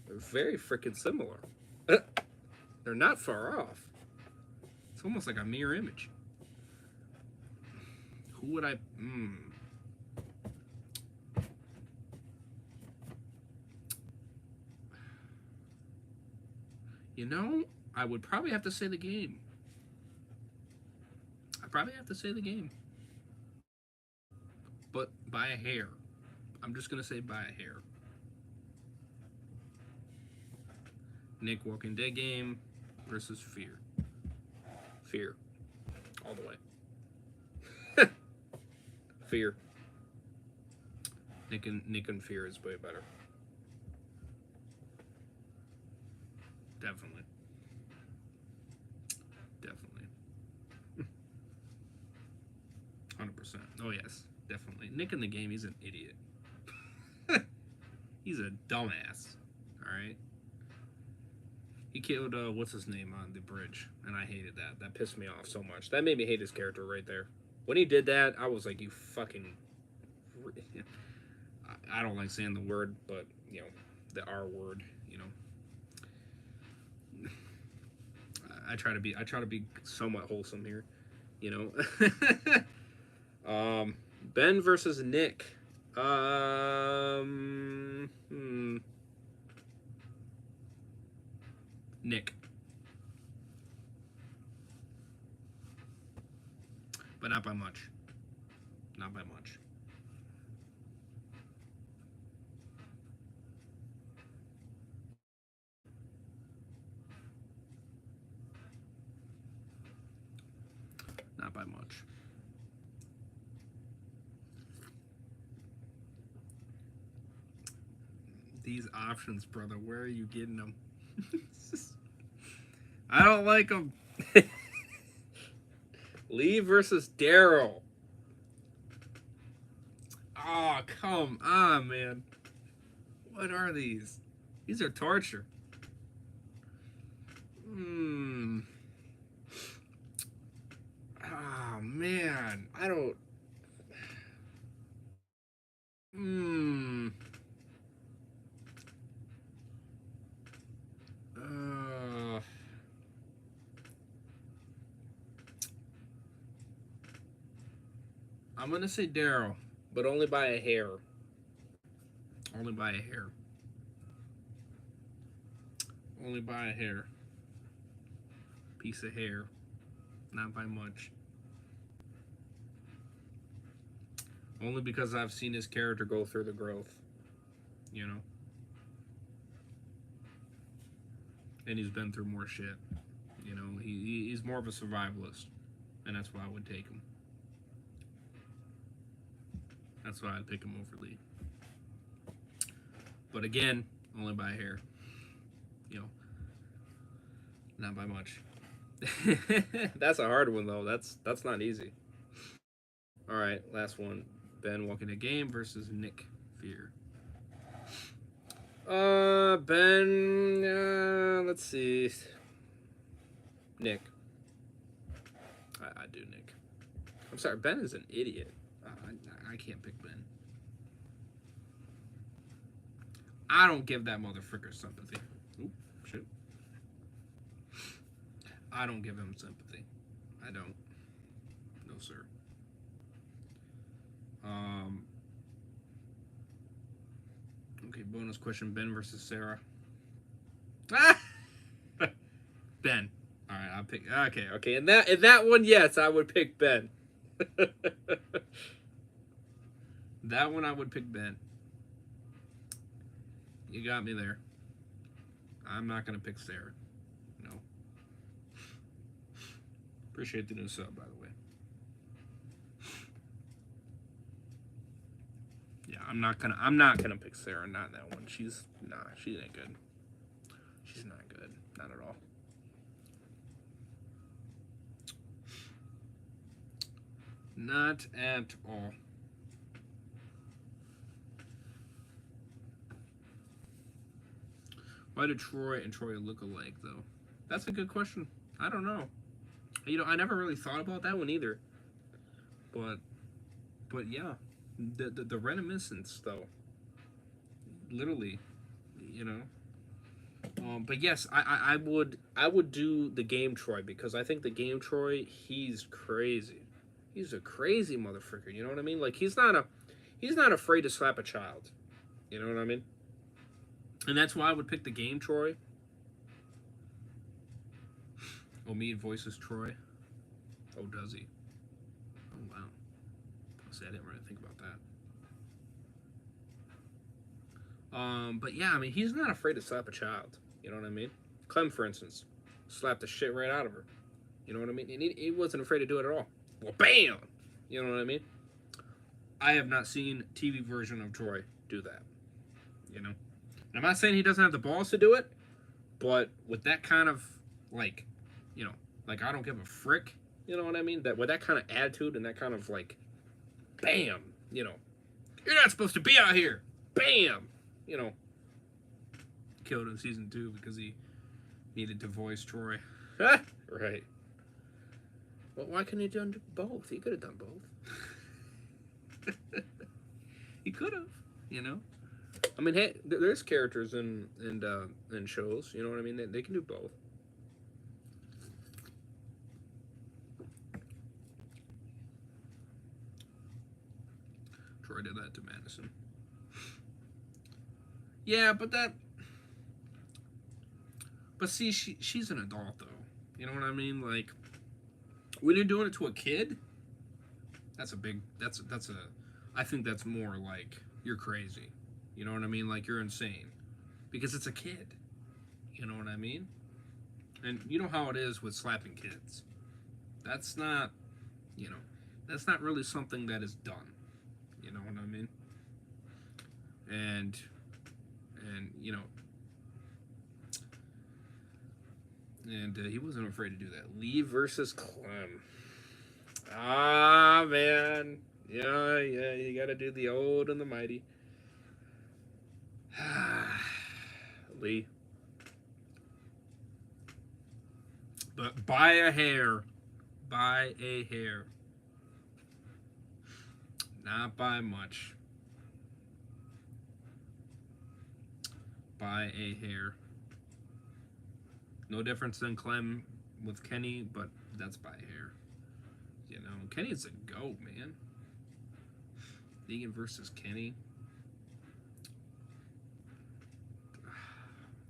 they're very freaking similar. They're not far off. It's almost like a mirror image. Who would I... You know, I would probably have to say the game. probably have to say the game. But by a hair. I'm just gonna say by a hair. Nick Walking Dead game versus Fear. Fear. All the way. Fear. Nick and Fear is way better. Definitely. Definitely. 100%. Oh yes, definitely. Nick in the game, he's an idiot. He's a dumbass. Alright? He killed, what's his name on the bridge, and I hated that. That pissed me off so much. That made me hate his character right there. When he did that, I was like, you fucking... I don't like saying the word, but, you know, the R word, you know. I try to be somewhat wholesome here, you know. Ben versus Nick. Nick. But not by much. Not by much. Not by much. These options, brother, where are you getting them? I don't like them. Lee versus Daryl. Oh, come on, man. What are these? These are torture. Oh, man. I don't... I'm gonna say Daryl, but only by a hair. Only by a hair. Only by a hair. Piece of hair. Not by much. Only because I've seen his character go through the growth. You know? And he's been through more shit. You know, he's more of a survivalist. And that's why I would take him. That's why I'd pick him over Lee. But again, only by a hair. You know, not by much. That's a hard one though. That's not easy. All right, last one. Ben Walking a Game versus Nick Fear. Ben. Let's see. Nick. I do Nick. I'm sorry. Ben is an idiot. I can't pick Ben. I don't give that motherfucker sympathy. Oop, shit. I don't give him sympathy. I don't. No, sir. Okay, bonus question: Ben versus Sarah. Ben. All right, I'll pick. Okay. In that one, yes, I would pick Ben. That one, I would pick Ben. You got me there. I'm not gonna pick Sarah. No. Appreciate the new sub, by the way. Yeah, I'm not gonna pick Sarah. Not that one. She ain't good. She's not good. Not at all. Not at all. Why do Troy and Troy look alike, though? That's a good question. I don't know. You know, I never really thought about that one either. But yeah, the reminiscence though. Literally, you know. But yes, I would do the game Troy because I think the game Troy, he's crazy. He's a crazy motherfucker. You know what I mean? Like he's not afraid to slap a child. You know what I mean? And that's why I would pick the game Troy. Omid voices Troy. Oh, does he? honestly. I didn't really think about that. But yeah, I mean, he's not afraid to slap a child. You know what I mean? Clem, for instance, slapped the shit right out of her. You know what I mean? And he wasn't afraid to do it at all. Well, bam! You know what I mean? I have not seen TV version of Troy do that. You know? And I'm not saying he doesn't have the balls to do it, but with that kind of, like, you know, like, I don't give a frick, you know what I mean? That with that kind of attitude and that kind of, like, bam, you know, you're not supposed to be out here. Bam! You know, killed in season 2 because he needed to voice Troy. Right. Well, why couldn't he have done both? He could have done both. He could have, you know. I mean, hey, there's characters in shows. You know what I mean? They can do both. Troy did that to Madison. Yeah, but see, she's an adult though. You know what I mean? Like, when you're doing it to a kid, that's I think that's more like you're crazy. You know what I mean? Like, you're insane. Because it's a kid. You know what I mean? And you know how it is with slapping kids. That's not, you know, that's not really something that is done. You know what I mean? And you know, and he wasn't afraid to do that. Lee versus Clem. Ah, man. Yeah, you gotta do the old and the mighty. Lee. But by a hair. By a hair. Not by much. By a hair. No difference than Clem with Kenny, but that's by a hair. You know, Kenny's a goat, man. Negan versus Kenny.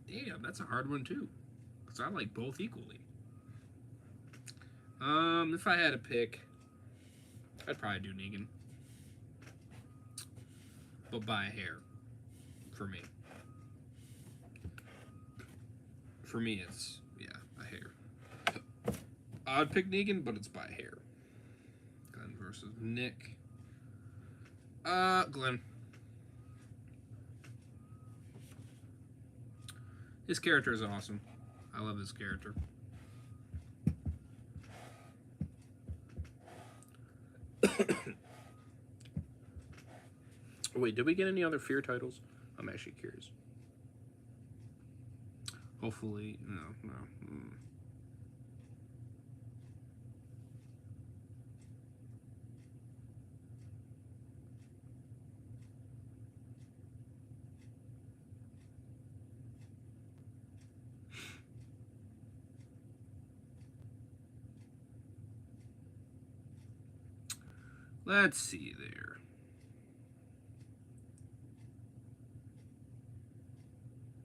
Damn, that's a hard one too. Because I like both equally. If I had to pick, I'd probably do Negan. But by a hair. For me. For me, it's, yeah, a hair. I'd pick Negan, but it's by a hair. Glenn versus Nick. Glenn. His character is awesome. I love his character. Wait, did we get any other Fear titles? I'm actually curious. Hopefully, no. Let's see there.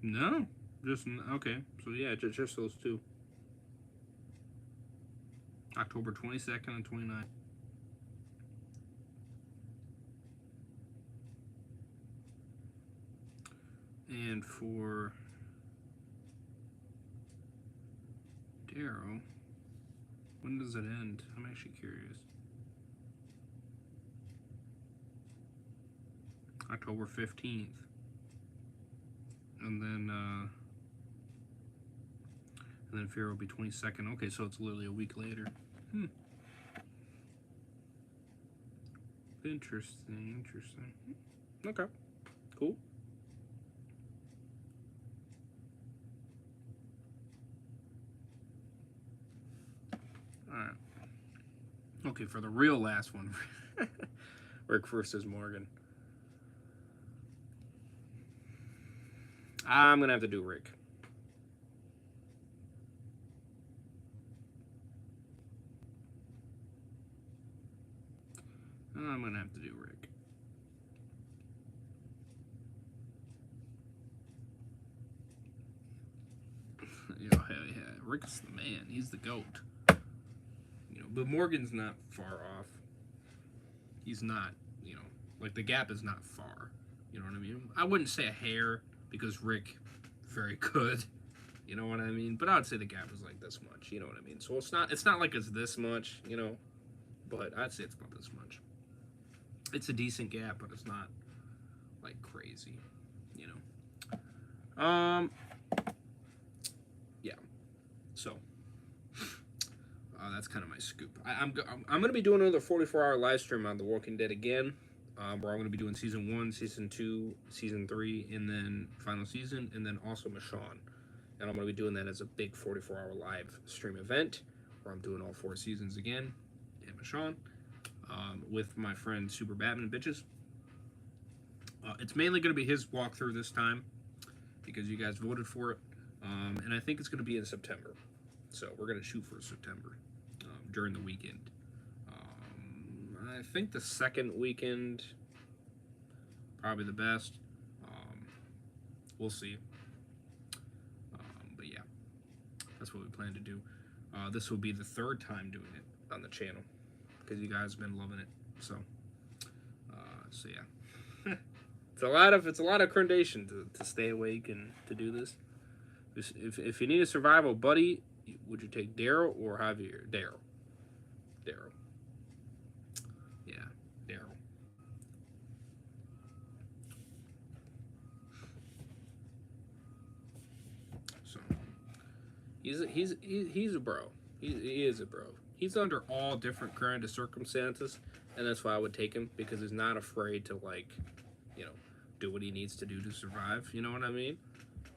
No, just okay. So yeah, just those two. October 22nd and 29th. And for Daryl, when does it end? I'm actually curious. October 15th. And then Fear will be 22nd. Okay, so it's literally a week later. Interesting. Okay, cool. Alright. Okay, for the real last one. Rick versus Morgan. I'm gonna have to do Rick. I'm gonna have to do Rick. You know, hell yeah. Rick's the man. He's the GOAT. You know, but Morgan's not far off. he's not, you know, like the gap is not far. You know what I mean? I wouldn't say a hair because Rick, very good. You know what I mean? But I would say the gap is like this much. You know what I mean? So it's not like it's this much. You know, but I'd say it's about this much. It's a decent gap, but it's not like crazy. You know. Yeah. So. That's kind of my scoop. I'm going to be doing another 44-hour live stream on The Walking Dead again, where I'm going to be doing season 1, season 2, season 3, and then final season, and then also Michonne. And I'm going to be doing that as a big 44-hour live stream event, where I'm doing all 4 seasons again, and Michonne, with my friend Super Batman Bitches. It's mainly going to be his walkthrough this time, because you guys voted for it, and I think it's going to be in September. So we're going to shoot for September. During the weekend. I think the second weekend probably the best. We'll see. But yeah, that's what we plan to do. This will be the 3rd time doing it on the channel because you guys have been loving it. So yeah, it's a lot of accreditation to stay awake and to do this. If you need a survival buddy, would you take Daryl or Javier? Daryl. Yeah, Daryl. So he's a bro. He is a bro. He's under all different kind of circumstances, and that's why I would take him because he's not afraid to like, you know, do what he needs to do to survive. You know what I mean?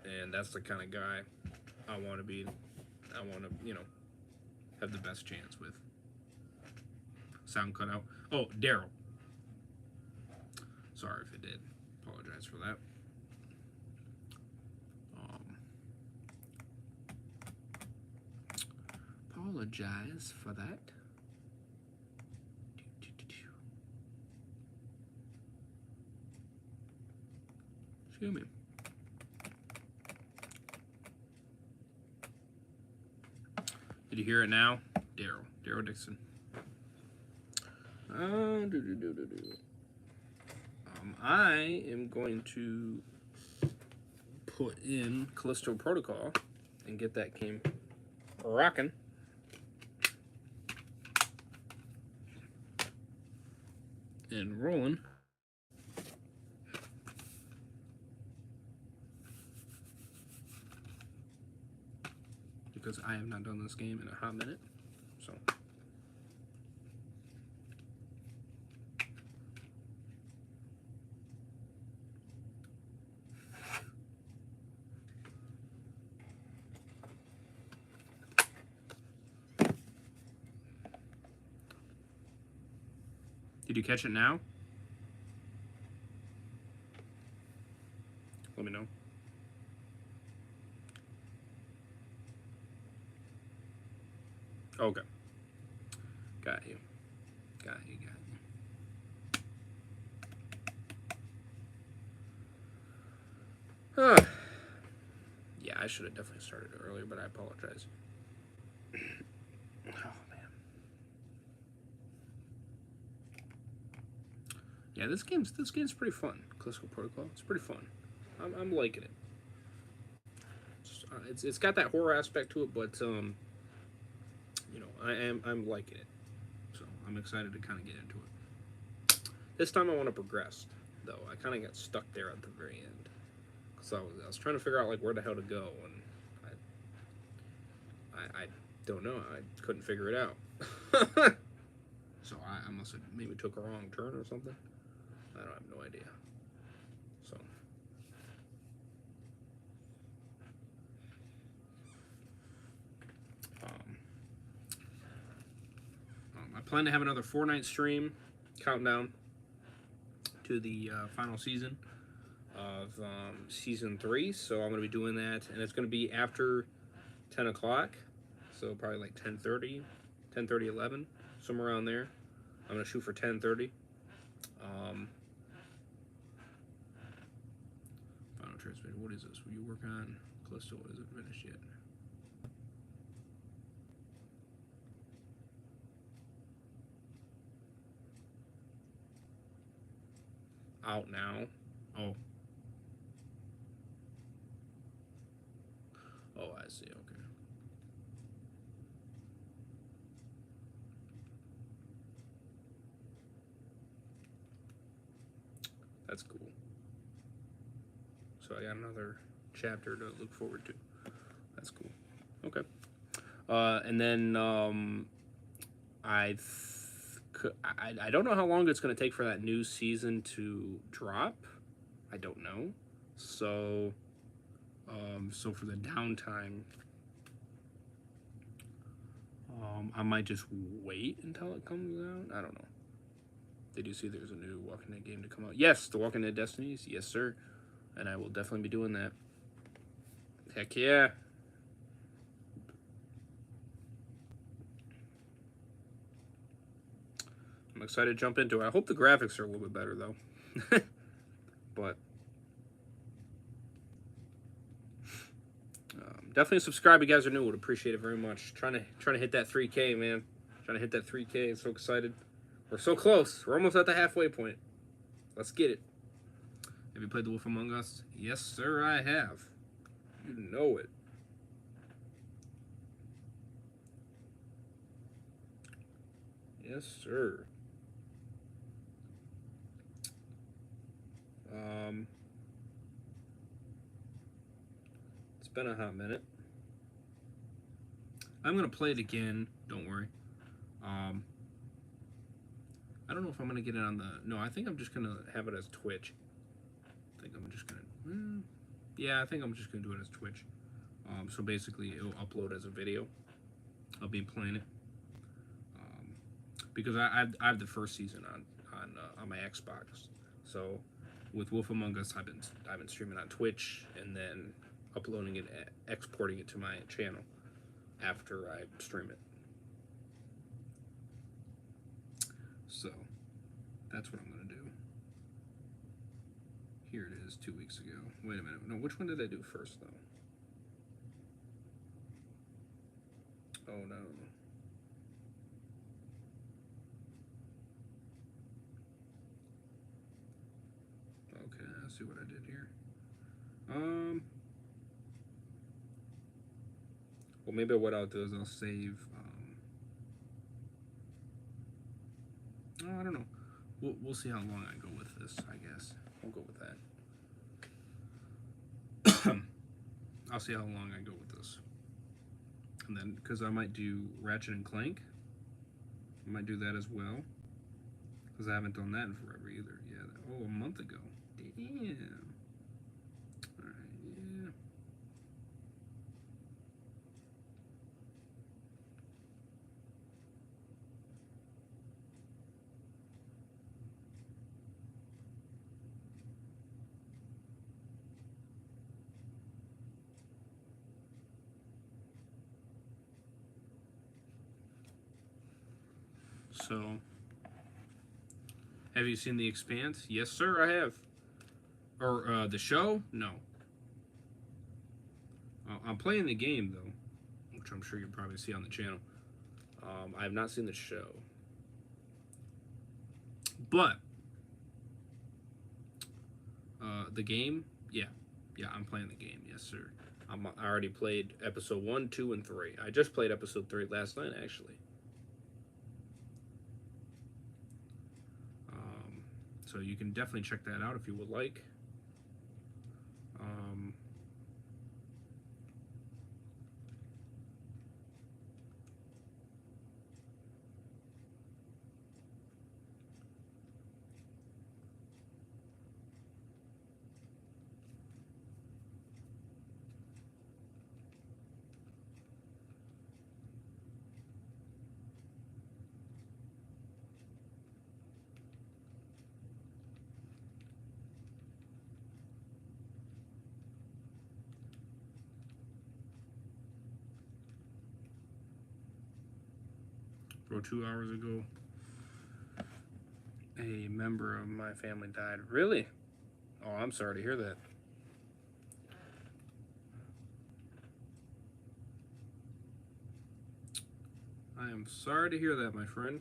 And that's the kind of guy I want to be. I want to, you know, have the best chance with. Sound cut out. Oh, Daryl. Sorry if it did. Apologize for that. Apologize for that. Excuse me. Did you hear it now? Daryl Dixon. I am going to put in Callisto Protocol and get that game rocking. And rolling. Because I have not done this game in a hot minute. So. Did you catch it now? Let me know. Okay. Got you. Yeah, I should have definitely started earlier, but I apologize. Oh, man. Yeah, this game's pretty fun. Callisto Protocol. It's pretty fun. I'm liking it. It's got that horror aspect to it, but you know, I'm liking it. So I'm excited to kind of get into it. This time I want to progress, though. I kind of got stuck there at the very end. So I was trying to figure out like where the hell to go, and I don't know. I couldn't figure it out. So I must have maybe took a wrong turn or something. I don't have no idea. So. I plan to have another 4-night stream countdown to the final season of season 3. So I'm going to be doing that, and it's going to be after 10 o'clock. So probably like 10:30, 10:30, 11, somewhere around there. I'm going to shoot for 10:30. Final transmission. What is this? Will you work on Callisto? Is it finished yet? out now. Oh. Oh, I see. Okay. That's cool. So I got another chapter to look forward to. That's cool. Okay. And then I don't know how long it's going to take for that new season to drop. I don't know. So so for the downtime, I might just wait until it comes out. I don't know. Did you see there's a new Walking Dead game to come out? Yes, the Walking Dead Destinies. Yes, sir. And I will definitely be doing that. Heck yeah. I'm excited to jump into it. I hope the graphics are a little bit better, though. But definitely subscribe. You guys are new. Would appreciate it very much. Trying to hit that 3K, man. Trying to hit that 3K. I'm so excited. We're so close. We're almost at the halfway point. Let's get it. Have you played The Wolf Among Us? Yes, sir, I have. You know it. Yes, sir. It's been a hot minute. I'm gonna play it again. Don't worry. I don't know if I'm gonna get it on the. No, I think I'm just gonna have it as Twitch. I think I'm just gonna. Yeah, I think I'm just gonna do it as Twitch. So basically, it'll upload as a video. I'll be playing it. Because I have the first season on my Xbox. So with Wolf Among Us, I've been streaming on Twitch and then uploading it, exporting it to my channel after I stream it. So that's what I'm gonna do. Here it is, 2 weeks ago. Wait a minute. No, which one did I do first though? Oh no. Okay, let's see what I did here. Well, maybe what I'll do is I'll save. Oh, I don't know. We'll see how long I go with this. I guess we'll go with that. I'll see how long I go with this, and then because I might do Ratchet and Clank. I might do that as well, because I haven't done that in forever either. Yeah. Oh, a month ago. Damn. All right. Yeah. So, have you seen The Expanse? Yes, sir, I have. Or the show? No. I'm playing the game though, which I'm sure you'll probably see on the channel. I have not seen the show, but the game, yeah, I'm playing the game. Yes, sir. I already played episode 1, 2, and 3. I just played episode 3 last night, actually. So you can definitely check that out if you would like. Bro, 2 hours ago, a member of my family died. Really? Oh, I'm sorry to hear that. I am sorry to hear that, my friend.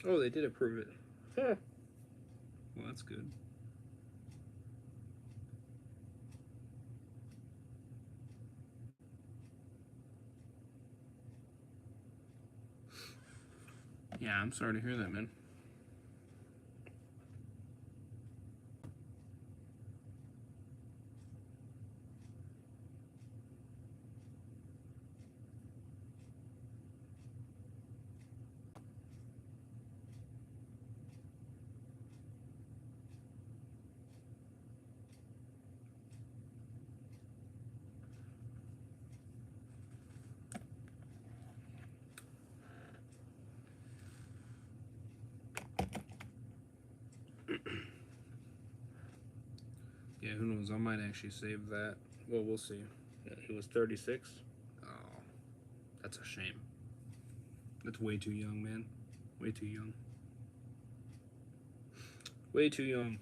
Oh, they did approve it. Huh. Well, that's good. Yeah, I'm sorry to hear that, man. Yeah, who knows? I might actually save that. Well, we'll see. Yeah, he was 36. Oh, that's a shame. That's way too young, man. Way too young. Way too young.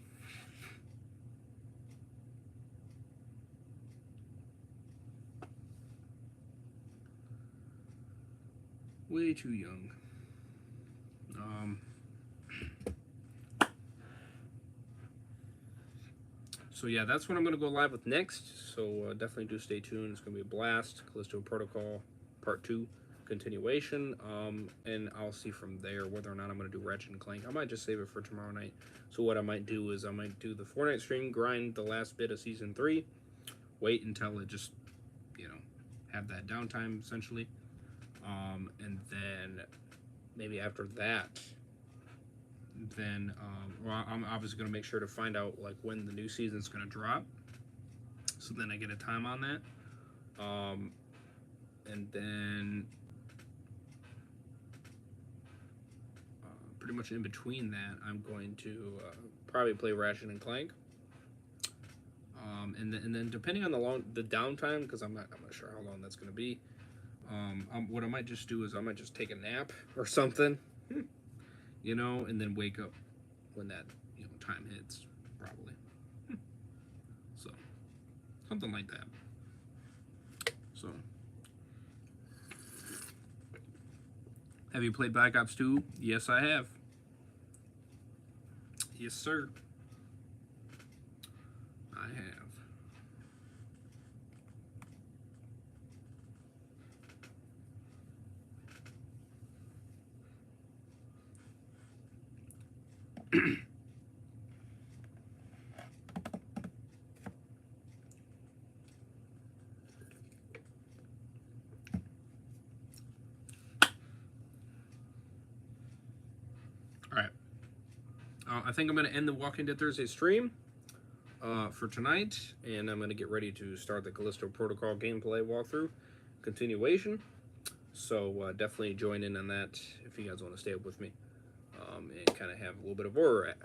Way too young. So yeah, that's what I'm going to go live with next. So definitely do stay tuned. It's going to be a blast. Callisto Protocol Part 2 continuation. And I'll see from there whether or not I'm going to do Ratchet and Clank. I might just save it for tomorrow night. So what I might do is I might do the Fortnite stream, grind the last bit of Season 3, wait until it just, you know, have that downtime essentially. And then maybe after that, then well, I'm obviously going to make sure to find out like when the new season's going to drop, so then I get a time on that. And then pretty much in between that, I'm going to probably play Ratchet and Clank. And then depending on the downtime, because I'm not sure how long that's going to be. What I might just do is I might just take a nap or something, you know, and then wake up when that time hits, probably. So something like that. So have you played Black Ops 2? Yes, I have. Yes, sir. I have. All right. I think I'm going to end the Walking Dead Thursday stream for tonight, and I'm going to get ready to start the Callisto Protocol gameplay walkthrough continuation. So definitely join in on that if you guys want to stay up with me, and kind of have a little bit of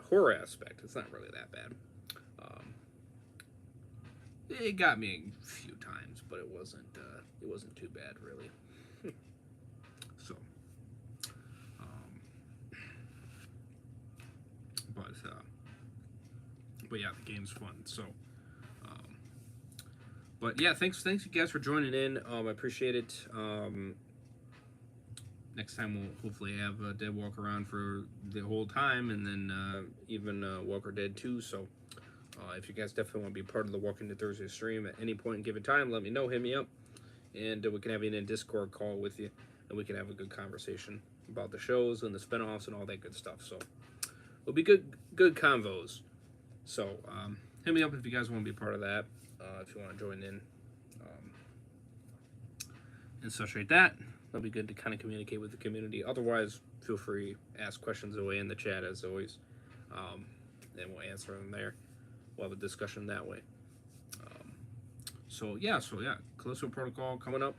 horror aspect. It's not really that bad. It got me a few times, but it wasn't too bad really. So, but yeah, the game's fun. So, but yeah, thanks you guys for joining in. I appreciate it. Next time we'll hopefully have Deadwalker around for the whole time, and then even Walker Dead 2. So if you guys definitely want to be part of the Walking Dead Thursday stream at any point in given time, let me know, hit me up, and we can have you in a Discord call with you, and we can have a good conversation about the shows and the spinoffs and all that good stuff. So it'll be good convos. So hit me up if you guys want to be part of that, if you want to join in, and such like that. That'll be good to kind of communicate with the community. Otherwise, feel free to ask questions away in the chat as always, and we'll answer them there. We'll have a discussion that way. So yeah, Callisto Protocol coming up,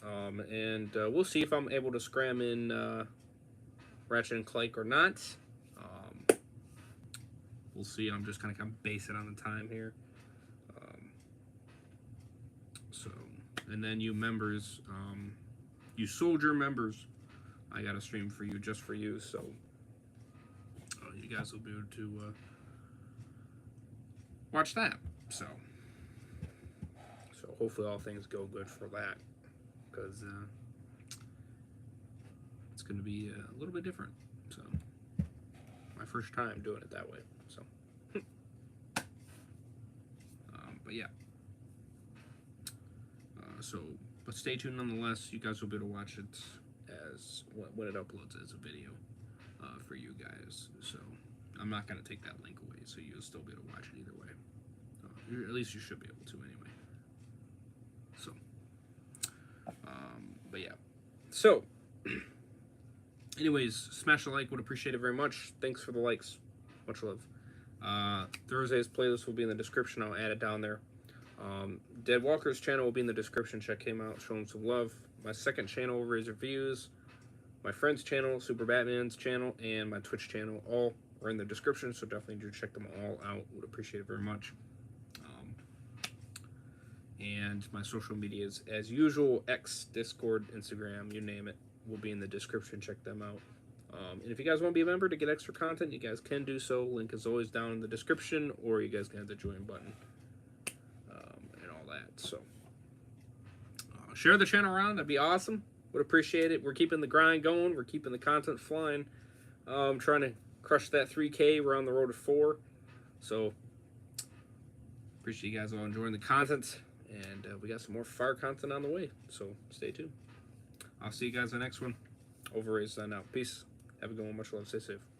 and we'll see if I'm able to scram in Ratchet and Clank or not. We'll see. I'm just kind of base it on the time here. So, and then you members, you soldier members, I got a stream for you, just for you. So you guys will be able to watch that. So hopefully all things go good for that, because it's going to be a little bit different. So my first time doing it that way. So, but yeah. But stay tuned nonetheless. You guys will be able to watch it as when it uploads as a video for you guys. So I'm not gonna take that link away, so you'll still be able to watch it either way. At least you should be able to anyway. So, but yeah. So, anyways, smash a like. Would appreciate it very much. Thanks for the likes. Much love. Thursday's playlist will be in the description. I'll add it down there. Deadwalker's channel will be in the description. Check him out. Show him some love. My second channel over his reviews. My friend's channel, Super Batman's channel, and my Twitch channel all are in the description. So definitely do check them all out. Would appreciate it very much. And my social medias, as usual, X, Discord, Instagram, you name it, will be in the description. Check them out. And if you guys want to be a member to get extra content, you guys can do so. Link is always down in the description, or you guys can have the join button and all that. So share the channel around. That'd be awesome. Would appreciate it. We're keeping the grind going. We're keeping the content flying. Trying to crush that 3K. We're on the road to 4. So appreciate you guys all enjoying the content. And we got some more fire content on the way. So stay tuned. I'll see you guys in the next one. Overrated sign out. Peace. Have a good one. Much love. Stay safe.